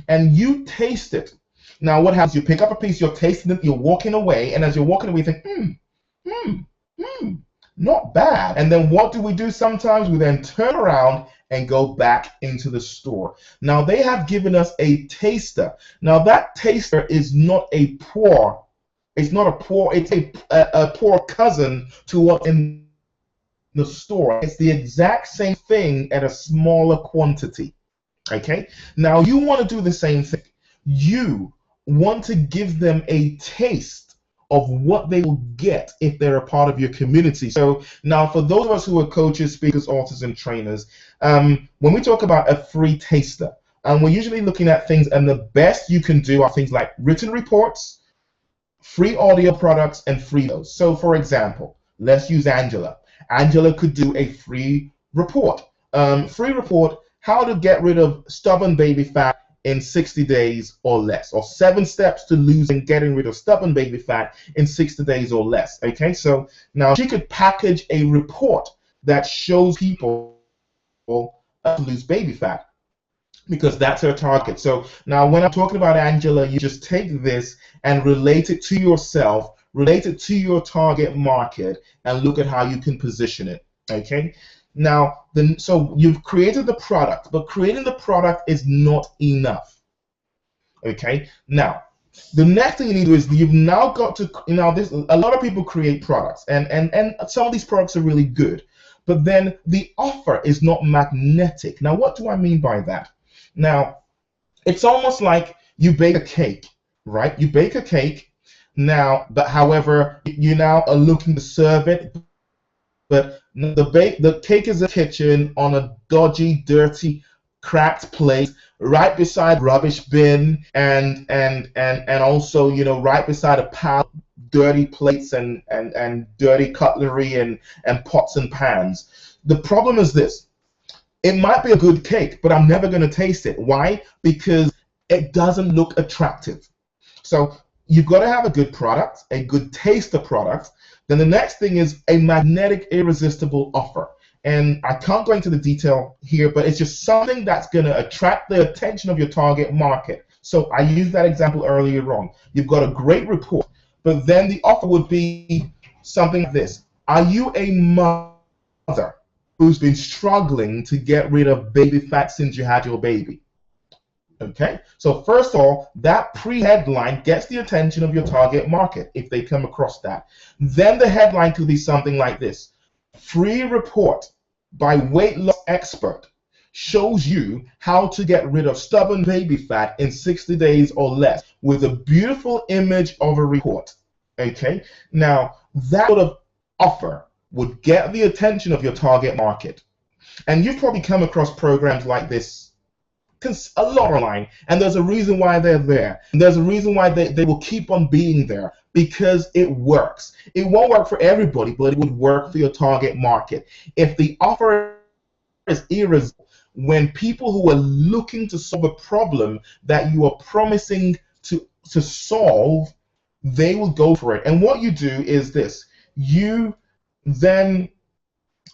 and you taste it. Now what happens? You pick up a piece, you're tasting it, you're walking away, and as you're walking away, you think, not bad. And then what do? Sometimes we then turn around and go back into the store. Now they have given us a taster. Now that taster is not a poor, it's a poor cousin to what's in the store. It's the exact same thing at a smaller quantity. Okay? Now you want to do the same thing. You want to give them a taste of what they will get if they're a part of your community. So now for those of us who are coaches, speakers, authors, and trainers, when we talk about a free taster, we're usually looking at things, and the best you can do are things like written reports, free audio products, and free videos. So for example, let's use Angela. Angela could do a free report. Free report, how to get rid of stubborn baby fat in 60 days or less, or 7 steps to losing, getting rid of stubborn baby fat in 60 days or less. Okay, so now she could package a report that shows people to lose baby fat because that's her target. So now when I'm talking about Angela, you just take this and relate it to yourself, relate it to your target market, and look at how you can position it. Okay. Now, so you've created the product, but creating the product is not enough. Okay. Now, the next thing you need to do is you've now got to, a lot of people create products, and some of these products are really good, but then the offer is not magnetic. Now, what do I mean by that? Now, it's almost like you bake a cake, right? You bake a cake now, but however, you now are looking to serve it. But the cake is in the kitchen on a dodgy, dirty, cracked plate, right beside rubbish bin, and also right beside a pile of dirty plates and dirty cutlery and pots and pans. The problem is this: it might be a good cake, but I'm never going to taste it. Why? Because it doesn't look attractive. So you've got to have a good product, a good taster product. Then the next thing is a magnetic, irresistible offer. And I can't go into the detail here, but it's just something that's going to attract the attention of your target market. So I used that example earlier on. You've got a great report, but then the offer would be something like this. Are you a mother who's been struggling to get rid of baby fat since you had your baby? Okay, so first of all, that pre-headline gets the attention of your target market if they come across that. Then the headline could be something like this. Free report by weight loss expert shows you how to get rid of stubborn baby fat in 60 days or less, with a beautiful image of a report. Okay, now that sort of offer would get the attention of your target market. And you've probably come across programs like this a lot online, and there's a reason why they're there. And there's a reason why they will keep on being there, because it works. It won't work for everybody, but it would work for your target market. If the offer is irresistible, when people who are looking to solve a problem that you are promising to solve, they will go for it. And what you do is this. You then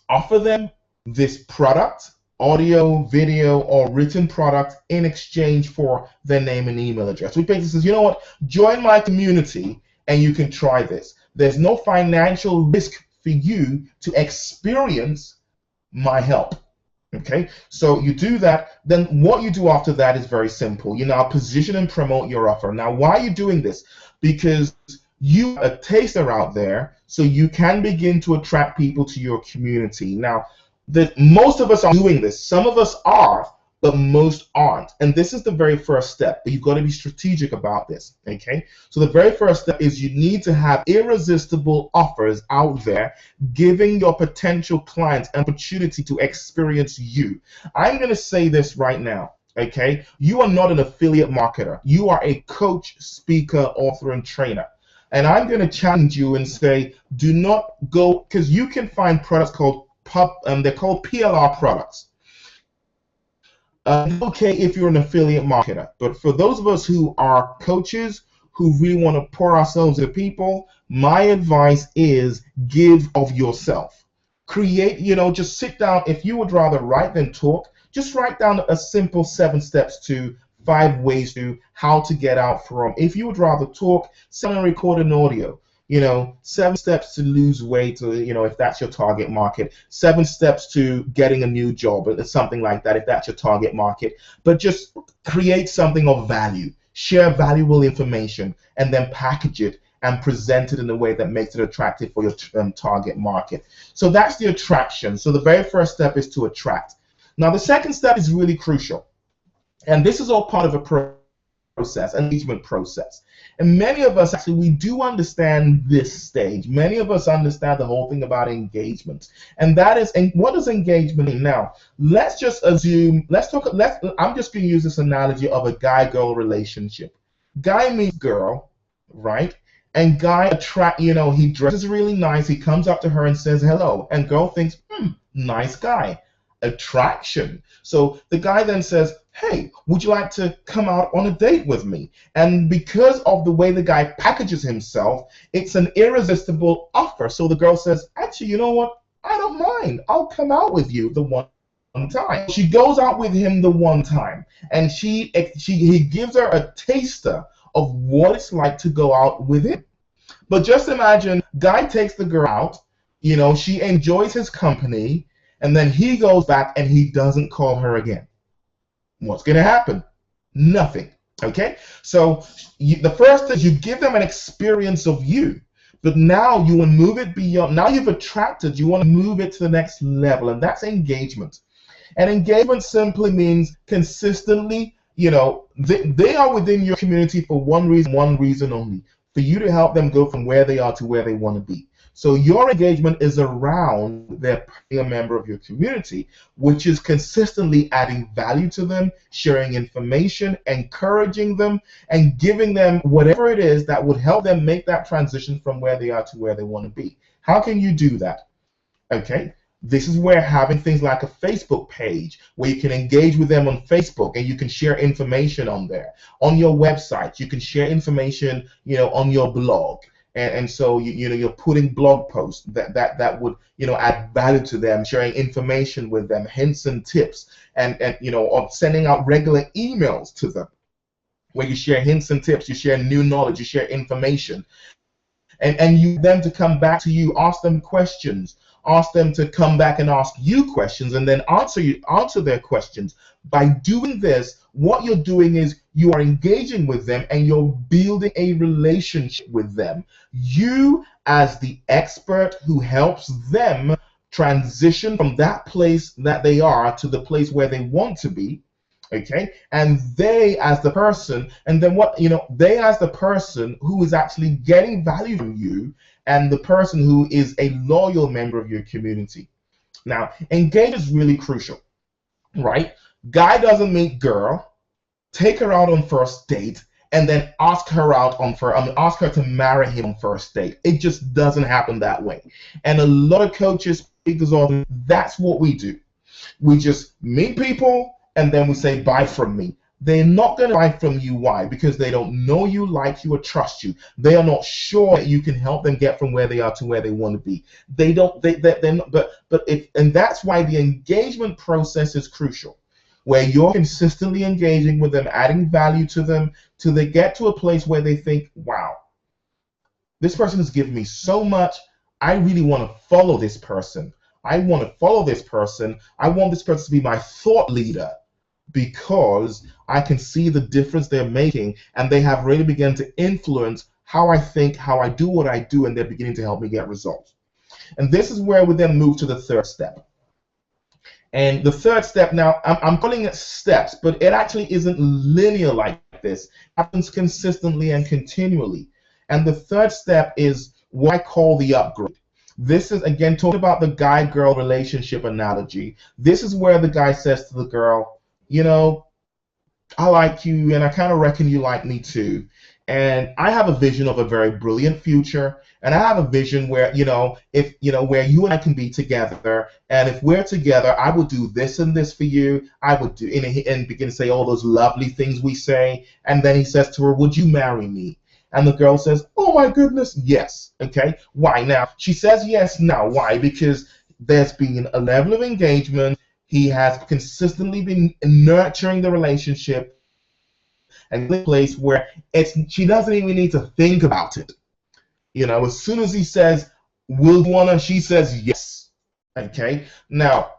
offer them this product, audio, video, or written product, in exchange for their name and email address. Which basically says, you know what, join my community and you can try this. There's no financial risk for you to experience my help. Okay, so you do that. Then what you do after that is very simple. You now position and promote your offer. Now, why are you doing this? Because you are a taster out there, so you can begin to attract people to your community. Now, most of us are doing this. Some of us are, but most aren't. And this is the very first step. But you've got to be strategic about this. Okay? So the very first step is you need to have irresistible offers out there, giving your potential clients an opportunity to experience you. I'm going to say this right now. Okay? You are not an affiliate marketer. You are a coach, speaker, author, and trainer. And I'm going to challenge you and say, do not go, because you can find products called they're called PLR products. Okay, if you're an affiliate marketer, but for those of us who are coaches who really want to pour ourselves into people, my advice is give of yourself. Create, just sit down. If you would rather write than talk, just write down a simple 7 steps to 5 ways to how to get out from. If you would rather talk, send and record an audio. 7 steps to lose weight, or if that's your target market. 7 steps to getting a new job, or something like that, if that's your target market. But just create something of value, share valuable information, and then package it and present it in a way that makes it attractive for your target market. So that's the attraction. So the very first step is to attract. Now the second step is really crucial, and this is all part of a process, engagement process. And many of us, actually, we do understand this stage. Many of us understand the whole thing about engagement. And that is, and what does engagement mean? Now, let's just assume, I'm just going to use this analogy of a guy-girl relationship. Guy meets girl, right? And guy he dresses really nice. He comes up to her and says hello. And girl thinks, nice guy. Attraction. So the guy then says, hey, would you like to come out on a date with me? And because of the way the guy packages himself, it's an irresistible offer. So the girl says, actually, you know what? I don't mind. I'll come out with you the one time. She goes out with him the one time, and he gives her a taster of what it's like to go out with him. But just imagine, guy takes the girl out, she enjoys his company, and then he goes back and he doesn't call her again. What's going to happen? Nothing. Okay? So the first is you give them an experience of you, but now you want to move it beyond. Now you've attracted, you want to move it to the next level, and that's engagement. And engagement simply means consistently, they are within your community for one reason only, for you to help them go from where they are to where they want to be. So your engagement is around their being a member of your community, which is consistently adding value to them, sharing information, encouraging them, and giving them whatever it is that would help them make that transition from where they are to where they want to be. How can you do that? Okay, This is where having things like a Facebook page where you can engage with them on Facebook and you can share information on there. On your website, you can share information, on your blog. And so you're putting blog posts that would add value to them, sharing information with them, hints and tips, and or sending out regular emails to them where you share hints and tips, you share new knowledge, you share information, and you them to come back to you, ask them questions, ask them to come back and ask you questions, and then answer their questions. By doing this, what you're doing is you are engaging with them and you're building a relationship with them. You, as the expert who helps them transition from that place that they are to the place where they want to be, okay, and they as the person, and then they as the person who is actually getting value from you, and the person who is a loyal member of your community. Now, engagement is really crucial, right? Guy doesn't meet girl, take her out on first date, and then ask her ask her to marry him on first date. It just doesn't happen that way. And a lot of coaches, speakers, that's what we do. We just meet people and then we say, buy from me. They're not going to buy from you. Why? Because they don't know you, like you, or trust you. They are not sure that you can help them get from where they are to where they want to be. They're not, and that's why the engagement process is crucial, where you're consistently engaging with them, adding value to them, till they get to a place where they think, wow, this person has given me so much. I really want to follow this person. I want to follow this person. I want this person to be my thought leader, because I can see the difference they're making, and they have really begun to influence how I think, how I do what I do, and they're beginning to help me get results. And this is where we then move to the third step. And the third step, now, I'm calling it steps, but it actually isn't linear like this. It happens consistently and continually. And the third step is what I call the upgrade. This is, again, talking about the guy-girl relationship analogy. This is where the guy says to the girl, I like you, and I kind of reckon you like me too. And I have a vision of a very brilliant future, and I have a vision where, where you and I can be together, and if we're together, I will do this and this for you. I would do, and begin to say all those lovely things we say, and then he says to her, would you marry me? And the girl says, oh my goodness, yes. Okay, why? Now, she says yes now. Why? Because there's been a level of engagement. He has consistently been nurturing the relationship, and in a place where she doesn't even need to think about it. As soon as he says, will you wanna, she says yes. Okay? Now,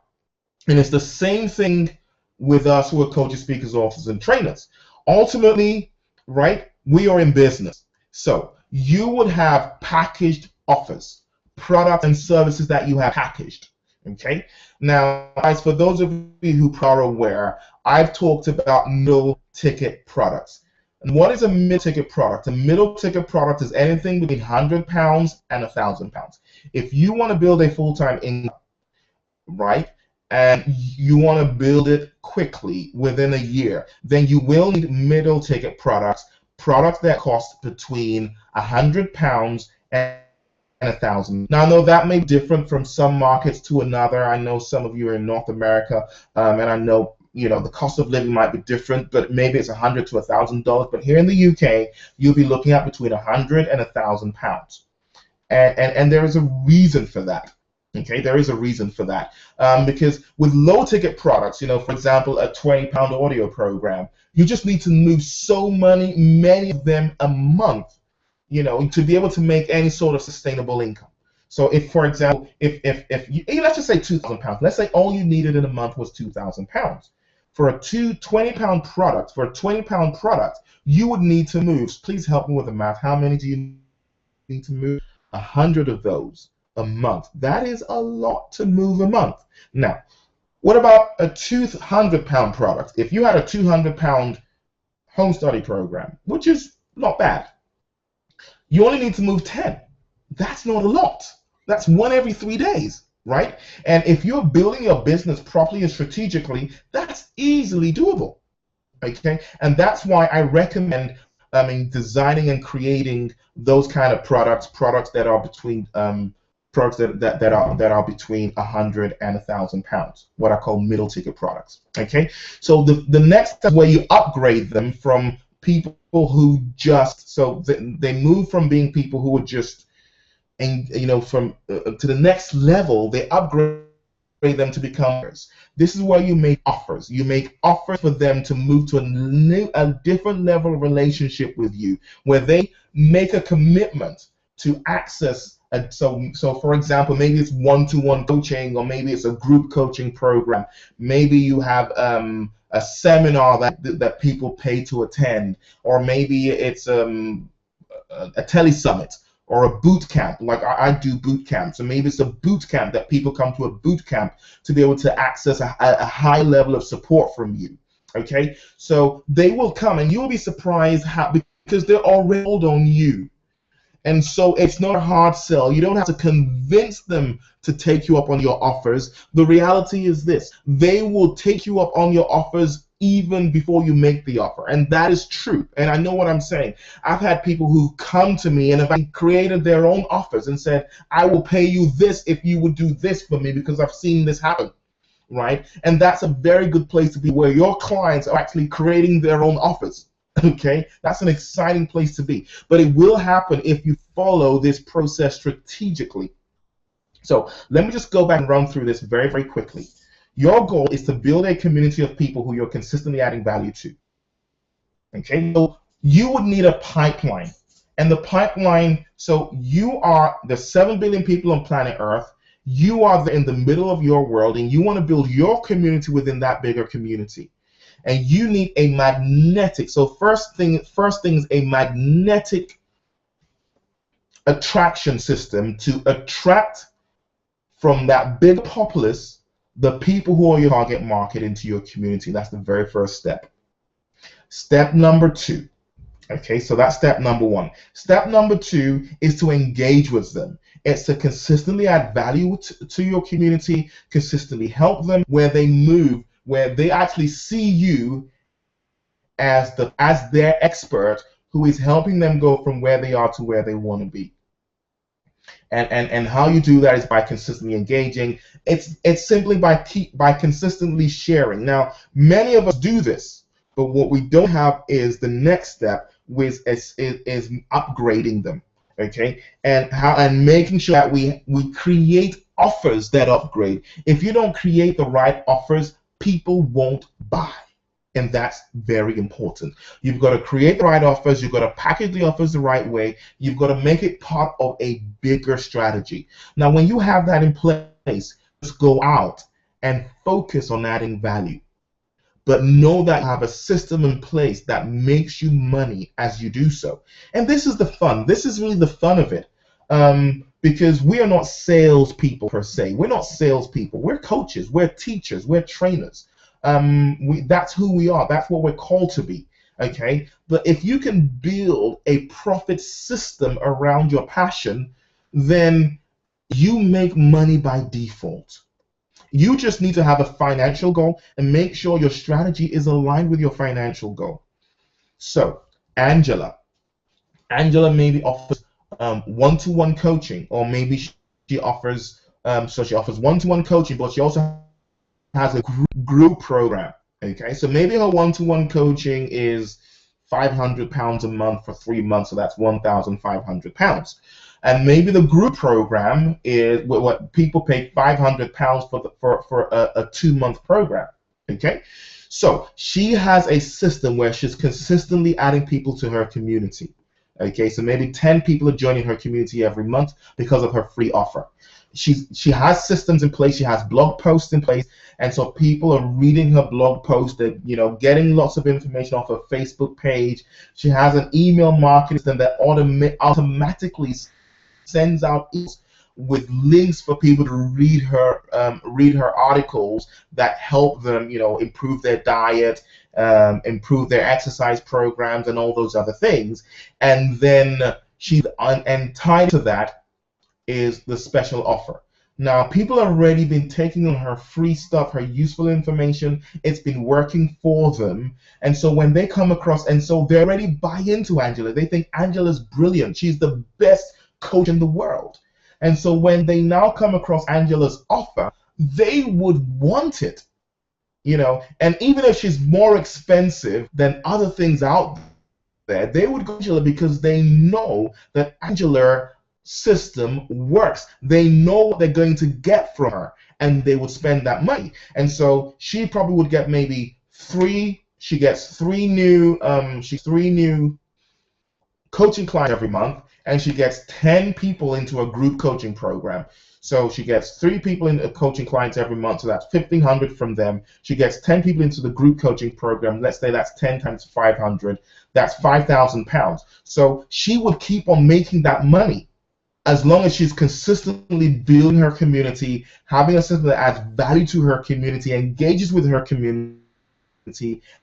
and it's the same thing with us who are coaches, speakers, authors, and trainers. Ultimately, right, we are in business. So you would have packaged offers, products and services that you have packaged. Okay? Now, guys, for those of you who are aware, I've talked about middle ticket products. And what is a middle ticket product? A middle ticket product is anything between £100 and £1,000. If you want to build a full-time income, right, and you want to build it quickly within a year, then you will need middle ticket products that cost between £100 and $1,000. Now, I know that may be different from some markets to another. I know some of you are in North America, and I know the cost of living might be different, but maybe it's $100 to $1,000. But here in the UK, you'll be looking at between £100 and £1,000, and there is a reason for that. Okay, there is a reason for that, because with low ticket products, for example, a £20 audio program, you just need to move so many of them a month, to be able to make any sort of sustainable income. So if, for example, if you, let's just say £2,000, let's say all you needed in a month was £2,000. For a £20 product, you would need to move, please help me with the math, how many do you need to move? 100 of those a month. That is a lot to move a month. Now, what about a £200 product? If you had a £200 home study program, which is not bad, you only need to move 10. That's not a lot. That's one every 3 days, right? And if you're building your business properly and strategically, that's easily doable, okay? And that's why I recommend designing and creating those kind of products that are between products that are between 100 and 1,000 pounds, what I call middle ticket products. Okay, so the next step where you upgrade them from people who just they move from being people who are just, and from to the next level, they upgrade them to become. This is where you make offers. You make offers for them to move to a different level of relationship with you, where they make a commitment to access. So for example, maybe it's one-to-one coaching, or maybe it's a group coaching program. Maybe you have a seminar that people pay to attend, or maybe it's a tele-summit or a boot camp. Like I do boot camps, so maybe it's a boot camp that people come to a boot camp to be able to access a high level of support from you. Okay, so they will come, and you'll be surprised because they're already sold on you. And so it's not a hard sell. You don't have to convince them to take you up on your offers. The reality is this: they will take you up on your offers even before you make the offer. And that is true. And I know what I'm saying. I've had people who come to me and have created their own offers and said, I will pay you this if you would do this for me because I've seen this happen. Right? And that's a very good place to be, where your clients are actually creating their own offers. Okay, that's an exciting place to be. But it will happen if you follow this process strategically. So let me just go back and run through this very, very quickly. Your goal is to build a community of people who you're consistently adding value to. Okay, so you would need a pipeline. And the pipeline, so you are the 7 billion people on planet Earth. You are in the middle of your world, and you want to build your community within that bigger community. And you need a magnetic, so first thing is a magnetic attraction system to attract from that big populace the people who are your target market into your community. That's the very first step. Step number 2. Okay, so that's step number 1. Step number 2 is to engage with them. It's to consistently add value to your community, consistently help them where they move, where they actually see you as their expert who is helping them go from where they are to where they want to be. And how you do that is by consistently engaging. It's simply by consistently sharing. Now, many of us do this, but what we don't have is the next step, which is upgrading them. Okay, and making sure that we create offers that upgrade. If you don't create the right offers, people won't buy, and that's very important. You've got to create the right offers. You've got to package the offers the right way. You've got to make it part of a bigger strategy. Now, when you have that in place, just go out and focus on adding value. But know that you have a system in place that makes you money as you do so. And this is the fun. This is really the fun of it. Because we are not salespeople per se. We're not salespeople. We're coaches. We're teachers. We're trainers. That's who we are. That's what we're called to be. Okay? But if you can build a profit system around your passion, then you make money by default. You just need to have a financial goal and make sure your strategy is aligned with your financial goal. So, Angela maybe offers one-to-one coaching, or maybe she offers one-to-one coaching, but she also has a group program. Okay, so maybe her one-to-one coaching is £500 a month for 3 months, so that's £1,500. And maybe the group program is what people pay £500 for a 2-month program. Okay, so she has a system where she's consistently adding people to her community. Okay, so maybe 10 people are joining her community every month because of her free offer. She has systems in place. She has blog posts in place, and so people are reading her blog post, getting lots of information off her Facebook page. She has an email marketing system that automatically sends out emails with links for people to read her articles that help them, improve their diet, improve their exercise programs, and all those other things. And then and tied to that is the special offer. Now, people have already been taking on her free stuff, her useful information. It's been working for them. And so when they come across, and so they already buy into Angela. They think Angela's brilliant. She's the best coach in the world. And so when they now come across Angela's offer, they would want it, and even if she's more expensive than other things out there, they would go to Angela because they know that Angela system works. They know what they're going to get from her, and they would spend that money. And so she probably would get maybe she gets three new coaching clients every month, and she gets 10 people into a group coaching program. So she gets 3 people in coaching clients every month, so that's 1,500 from them. She gets 10 people into the group coaching program. Let's say that's 10 times 500. That's £5,000. So she would keep on making that money as long as she's consistently building her community, having a system that adds value to her community, engages with her community,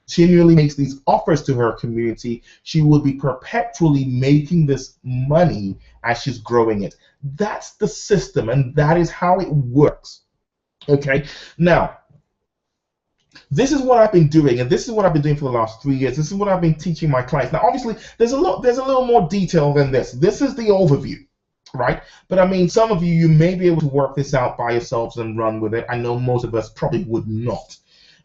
continually makes these offers to her community. She will be perpetually making this money as she's growing it. That's the system, and that is how it works. Okay, now this is what I've been doing, and this is what I've been doing for the last 3 years. This is what I've been teaching my clients. Now, obviously, there's a little more detail than this. This is the overview, right? But I mean, some of you may be able to work this out by yourselves and run with it. I know most of us probably would not.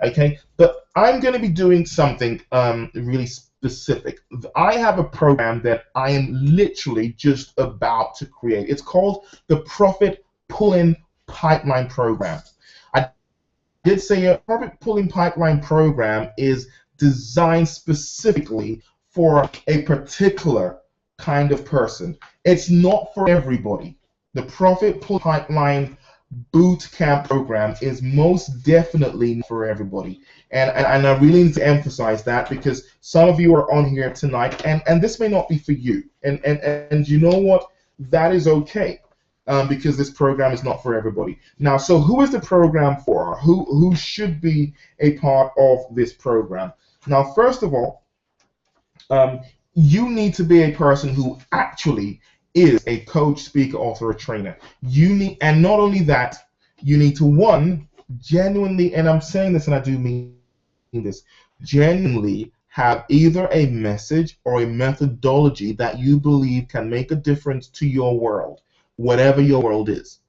Okay, but I'm going to be doing something really specific. I have a program that I am literally just about to create. It's called the Profit Pulling Pipeline Program. I did say a Profit Pulling Pipeline Program is designed specifically for a particular kind of person. It's not for everybody. The Profit Pulling Pipeline boot camp program is most definitely for everybody, and I really need to emphasize that, because some of you are on here tonight and this may not be for you, and you know what, that is okay, because this program is not for everybody. Now, so who is the program for? Who should be a part of this program? Now, first of all, you need to be a person who actually is a coach, speaker, author, or trainer. And not only that, you need to, one, genuinely, and I'm saying this and I do mean this, genuinely have either a message or a methodology that you believe can make a difference to your world, whatever your world is.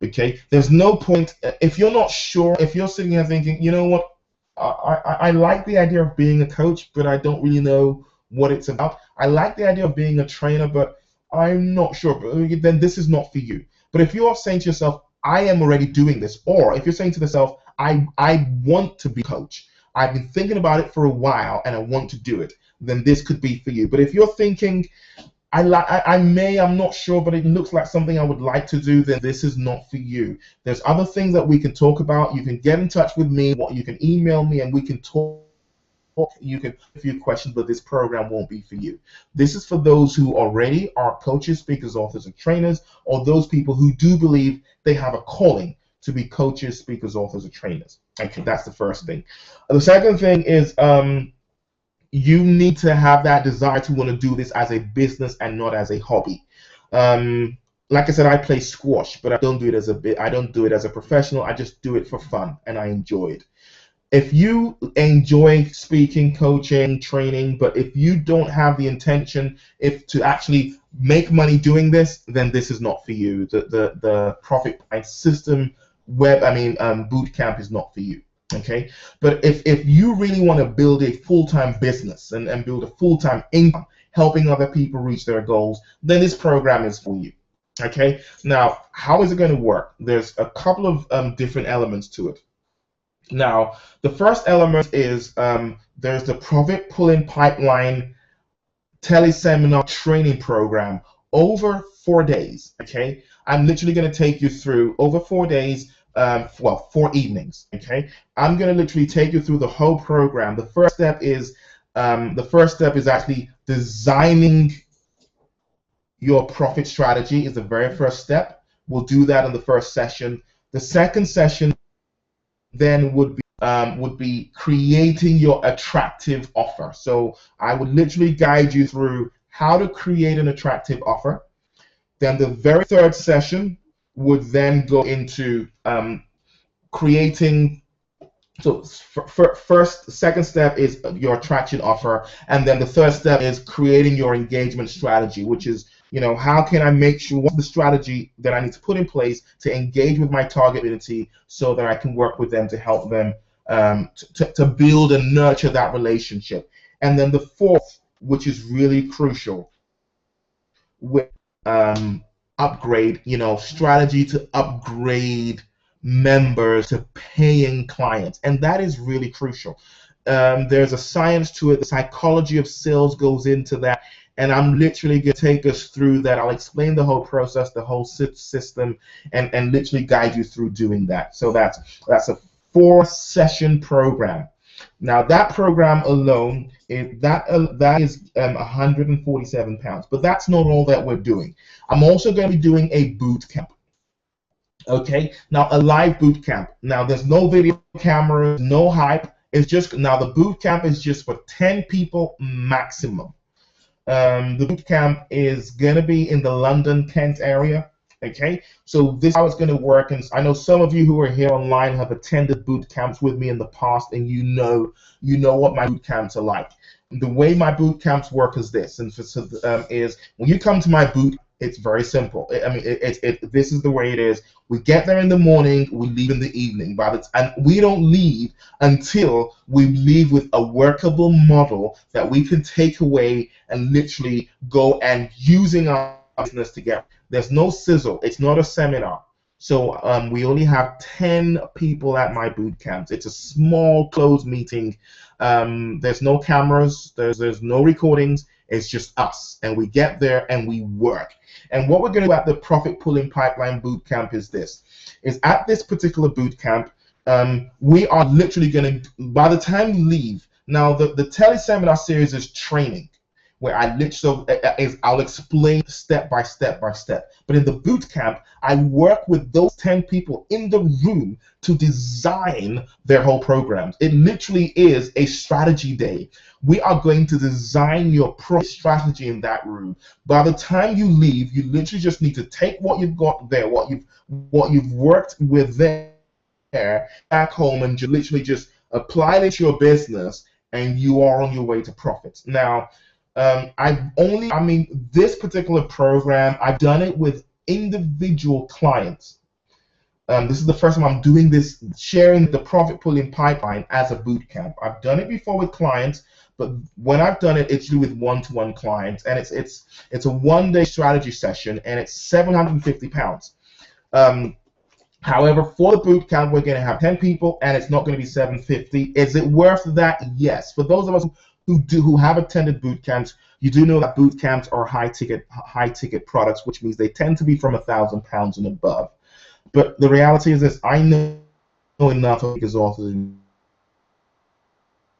Okay? There's no point, if you're not sure, if you're sitting here thinking, you know what, I like the idea of being a coach, but I don't really know what it's about. I like the idea of being a trainer, but I'm not sure, then this is not for you. But if you're saying to yourself, I am already doing this, or if you're saying to yourself, I want to be a coach, I've been thinking about it for a while and I want to do it, then this could be for you. But if you're thinking, I'm not sure, but it looks like something I would like to do, then this is not for you. There's other things that we can talk about. You can get in touch with me, you can email me, and we can talk. You can ask a few questions, but this program won't be for you. This is for those who already are coaches, speakers, authors, and trainers, or those people who do believe they have a calling to be coaches, speakers, authors, or trainers. Okay, that's the first thing. The second thing is you need to have that desire to want to do this as a business and not as a hobby. Like I said, I play squash, but I don't do it as a professional. I just do it for fun, and I enjoy it. If you enjoy speaking, coaching, training, but if you don't have the intention to actually make money doing this, then this is not for you. The Profit System boot camp is not for you. Okay, but if you really want to build a full-time business and build a full-time income, helping other people reach their goals, then this program is for you. Okay, now how is it going to work? There's a couple of different elements to it. Now, the first element is there's the Profit Pulling Pipeline teleseminar training program over 4 days. Okay, I'm literally going to take you through over 4 days. 4 evenings. Okay, I'm going to literally take you through the whole program. The first step is actually designing your profit strategy. Is the very first step. We'll do that in the first session. The second session then would be creating your attractive offer. So I would literally guide you through how to create an attractive offer. Then the very third session would then go into creating. So second step is your attraction offer, and then the third step is creating your engagement strategy, which is How can I make sure, what's the strategy that I need to put in place to engage with my target community so that I can work with them to help them to build and nurture that relationship. And then the fourth, which is really crucial, with upgrade, strategy to upgrade members to paying clients. And that is really crucial. There's a science to it. The psychology of sales goes into that. And I'm literally going to take us through that. I'll explain the whole process, the whole system, and literally guide you through doing that. So that's a 4-session program. Now that program alone, that is 147 pounds. But that's not all that we're doing. I'm also going to be doing a boot camp. Okay, now a live boot camp. Now there's no video cameras, no hype. It's just, now the boot camp is just for 10 people maximum. The boot camp is gonna be in the London, Kent area. Okay, so this is how it's gonna work. And I know some of you who are here online have attended boot camps with me in the past, and you know what my boot camps are like. The way my boot camps work is this, and is when you come to my boot, it's very simple. This is the way it is. We get there in the morning, we leave in the evening. And we don't leave until we leave with a workable model that we can take away and literally go and using our business together. There's no sizzle. It's not a seminar. So we only have 10 people at my boot camps. It's a small closed meeting. There's no cameras. There's no recordings. It's just us, and we get there and we work. And what we're going to do at the Profit Pulling Pipeline Boot Camp is this: at this particular boot camp, we are literally going to, by the time we leave, now the teleseminar series is training, where I'll explain step by step by step. But in the boot camp, I work with those 10 people in the room to design their whole programs. It literally is a strategy day. We are going to design your strategy in that room. By the time you leave, you literally just need to take what you've got there, what you've worked with there, back home, and you literally just apply it to your business, and you are on your way to profits. Now, this particular program, I've done it with individual clients. This is the first time I'm doing this, sharing the Profit Pulling Pipeline as a boot camp. I've done it before with clients, but when I've done it, it's usually with one-to-one clients, and it's a one-day strategy session, and it's 750 pounds. However, for the boot camp, we're going to have 10 people, and it's not going to be 750. Is it worth that? Yes. For those of us who have attended boot camps, you do know that boot camps are high ticket products, which means they tend to be from £1,000 and above. But the reality is this: I know enough of these authors and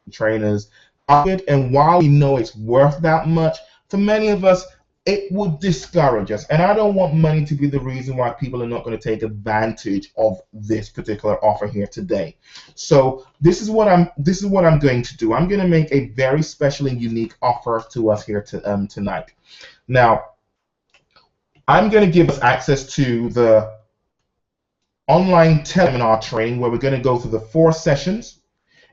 trainers, and while we know it's worth that much, for many of us, it would discourage us. And I don't want money to be the reason why people are not going to take advantage of this particular offer here today. So this is what I'm going to do. I'm going to make a very special and unique offer to us here tonight. Now, I'm going to give us access to the online seminar training, where we're going to go through the 4 sessions,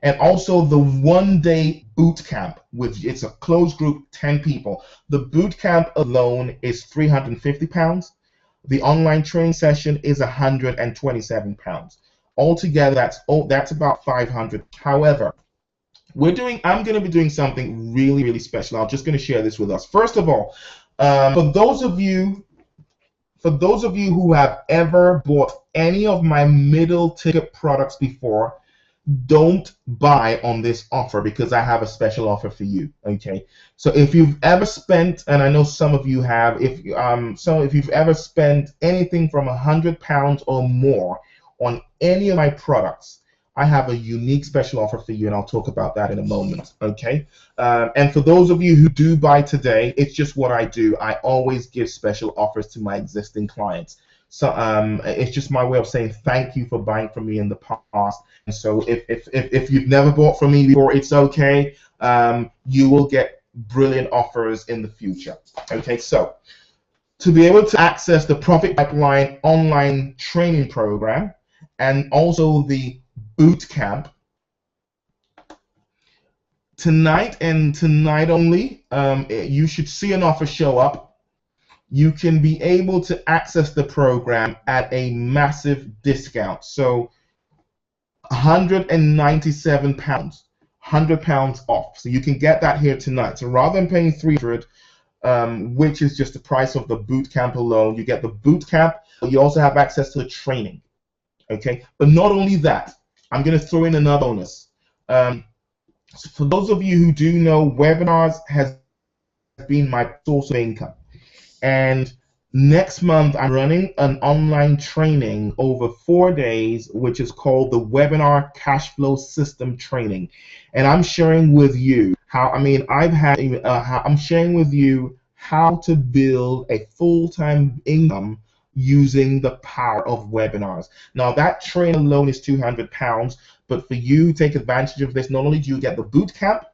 and also the one-day boot camp, which it's a closed group, 10 people. The boot camp alone is £350. The online training session is £127. Altogether, that's about $500. However, I'm going to be doing something really, really special. I'm just going to share this with us. First of all, for those of you who have ever bought any of my middle ticket products before, don't buy on this offer, because I have a special offer for you. Okay, so if you've ever spent, and I know some of you have, if you've ever spent anything from £100 or more on any of my products, I have a unique special offer for you, and I'll talk about that in a moment. Okay, and for those of you who do buy today, it's just what I do. I always give special offers to my existing clients. So it's just my way of saying thank you for buying from me in the past. And so if you've never bought from me before, it's okay. You will get brilliant offers in the future. Okay, so to be able to access the Profit Pipeline online training program and also the boot camp, tonight and tonight only, you should see an offer show up. you can be able to access the program at a massive discount. So £197, £100 off. So you can get that here tonight. So rather than paying $300, which is just the price of the boot camp alone, you get the boot camp, but you also have access to the training. Okay, but not only that, I'm going to throw in another bonus. So for those of you who do know, webinars has been my source of income. And next month, I'm running an online training over 4 days, which is called the Webinar Cash Flow System Training. And I'm sharing with you how, I'm sharing with you how to build a full-time income using the power of webinars. Now, that training alone is £200, but for you to take advantage of this, not only do you get the boot camp,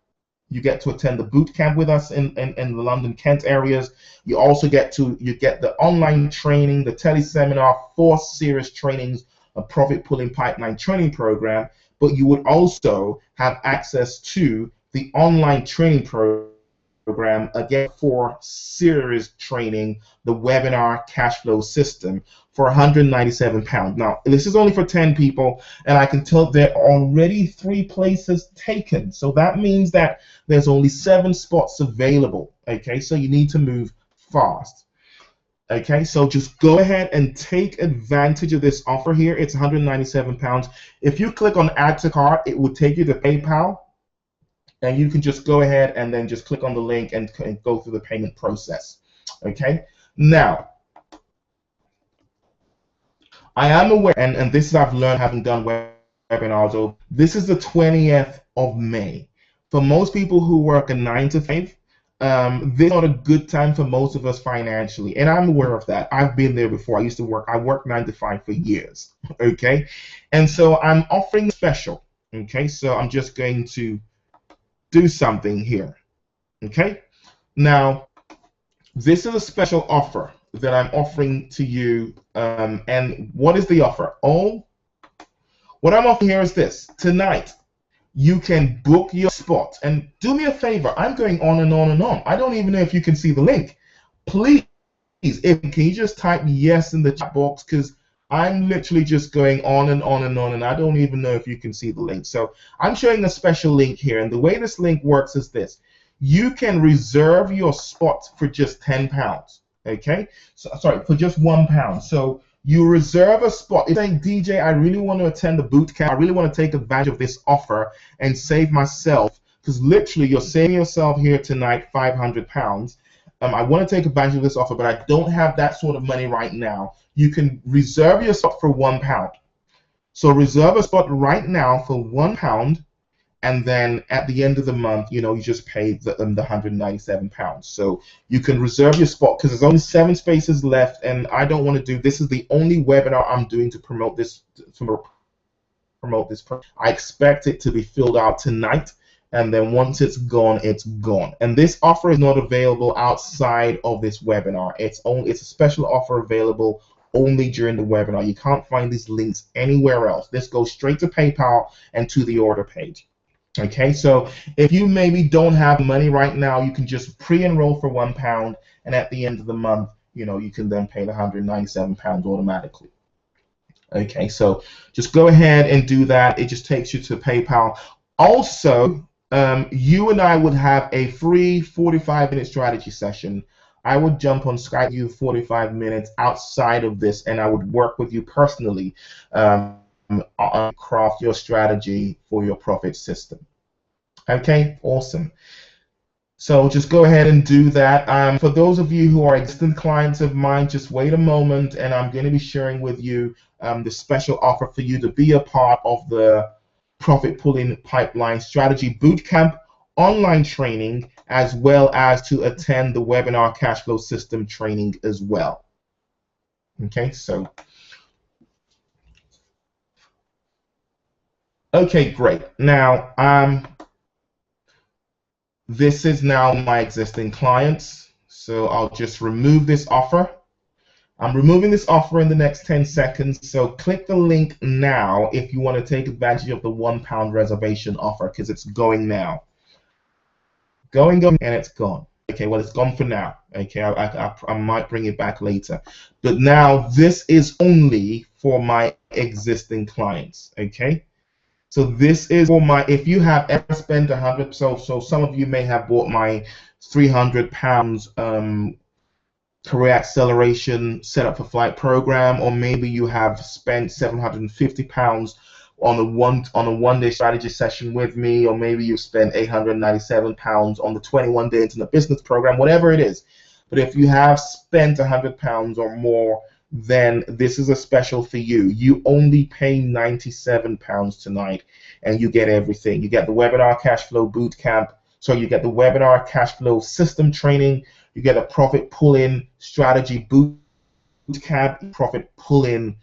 you get to attend the boot camp with us in the London, Kent areas. You also get the online training, the teleseminar, 4 series trainings, a profit pulling pipeline training program, but you would also have access to the online training program, again, 4 series training, the webinar cash flow system, for £197. Now, this is only for 10 people, and I can tell there are already 3 places taken. So that means that there's only 7 spots available. Okay, so you need to move fast. Okay, so just go ahead and take advantage of this offer here. It's £197. If you click on add to cart, it will take you to PayPal, and you can just go ahead and then just click on the link and go through the payment process. Okay, now I am aware, and this is I've learned having done webinars. So this is the 20th of May. For most people who work a 9 to 5, this is not a good time for most of us financially, and I'm aware of that. I've been there before. I worked 9 to 5 for years. Okay, and so I'm offering a special. Okay, so I'm just going to do something here. Okay, now this is a special offer that I'm offering to you, and what is the offer? What I'm offering here is this. Tonight, you can book your spot, and do me a favor. I'm going on and on and on. I don't even know if you can see the link. Please, can you just type yes in the chat box, because I'm literally just going on and on and on, and I don't even know if you can see the link. So I'm showing a special link here, and the way this link works is this. You can reserve your spot for just £10. Okay, so sorry, for just £1. So you reserve a spot. You're saying, DJ, I really want to attend the boot camp. I really want to take advantage of this offer and save myself, because literally you're saving yourself here tonight £500. I want to take advantage of this offer, but I don't have that sort of money right now. You can reserve your spot for £1. So reserve a spot right now for £1. And then at the end of the month, you just pay the £197. So you can reserve your spot, because there's only 7 spaces left, and I don't want to do. This is the only webinar I'm doing to promote this. I expect it to be filled out tonight, and then once it's gone, it's gone. And this offer is not available outside of this webinar. It's a special offer available only during the webinar. You can't find these links anywhere else. This goes straight to PayPal and to the order page. Okay, so if you maybe don't have money right now, you can just pre-enroll for £1, and at the end of the month, you can then pay the £197 automatically. Okay, so just go ahead and do that. It just takes you to PayPal. Also, you and I would have a free 45-minute strategy session. I would jump on Skype with you 45 minutes outside of this, and I would work with you personally on craft your strategy for your profit system. Okay, awesome. So just go ahead and do that. For those of you who are existing clients of mine, just wait a moment, and I'm going to be sharing with you the special offer for you to be a part of the Profit Pulling Pipeline Strategy Bootcamp online training, as well as to attend the Webinar Cash Flow System training as well. Okay, so. Okay, great. Now, this is now my existing clients, so I'll just remove this offer. I'm removing this offer in the next 10 seconds, so click the link now if you want to take advantage of the £1 reservation offer, because it's going now. Going, and it's gone. Okay, well, it's gone for now. Okay, I might bring it back later. But now this is only for my existing clients. Okay, so this is for my, if you have ever spent 100, so some of you may have bought my £300 career acceleration setup for flight program, or maybe you have spent £750 on a one-day strategy session with me, or maybe you've spent £897 on the 21-day internet business program, whatever it is. But if you have spent £100 or more, then this is a special for you. You only pay £97 tonight, and you get everything. You get the webinar cash flow boot camp. So you get the webinar cash flow system training. You get a profit pull-in strategy boot camp, profit pull-in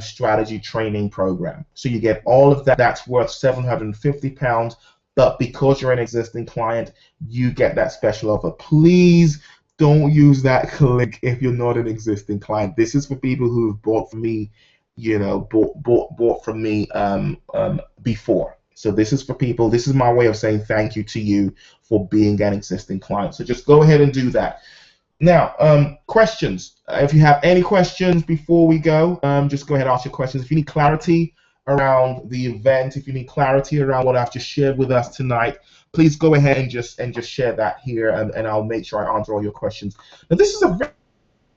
strategy training program. So you get all of that. That's worth £750. But because you're an existing client, you get that special offer. Please don't use that link if you're not an existing client. This is for people who have bought from me, bought from me before. So this is for people. This is my way of saying thank you to you for being an existing client. So just go ahead and do that. Now, questions. If you have any questions before we go, just go ahead and ask your questions. If you need clarity around the event, if you need clarity around what I've just shared with us tonight, please go ahead and just share that here, and I'll make sure I answer all your questions. Now, this is a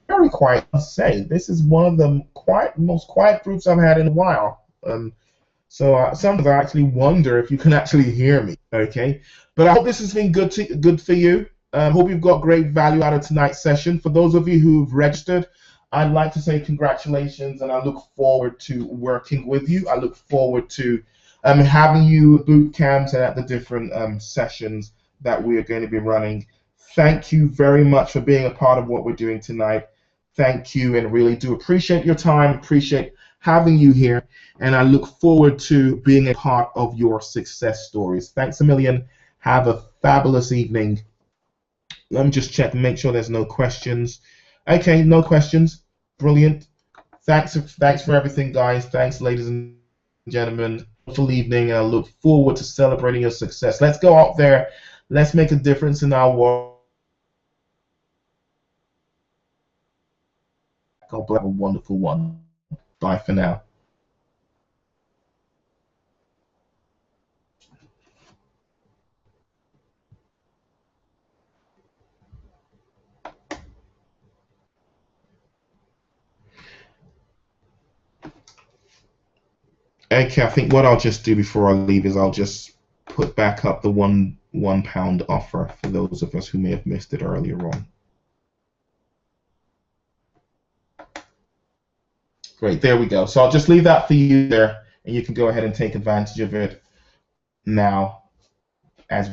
very quiet, I must say. This is one of the most quiet groups I've had in a while. So sometimes I actually wonder if you can actually hear me. Okay, but I hope this has been good for you. Hope you've got great value out of tonight's session. For those of you who've registered, I'd like to say congratulations, and I look forward to working with you. I look forward to having you boot camps and at the different sessions that we are going to be running. Thank you very much for being a part of what we're doing tonight. Thank you, and really do appreciate your time, appreciate having you here, and I look forward to being a part of your success stories. Thanks a million. Have a fabulous evening. Let me just check and make sure there's no questions. Okay, no questions. Brilliant. Thanks for everything, guys. Thanks, ladies and gentlemen. Wonderful evening, and I look forward to celebrating your success. Let's go out there. Let's make a difference in our world. God bless. Have a wonderful one. Bye for now. Okay, I think what I'll just do before I leave is I'll just put back up the £1 offer for those of us who may have missed it earlier on. Great, there we go. So I'll just leave that for you there, and you can go ahead and take advantage of it now as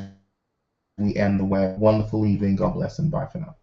we end the web. Wonderful evening. God bless, and bye for now.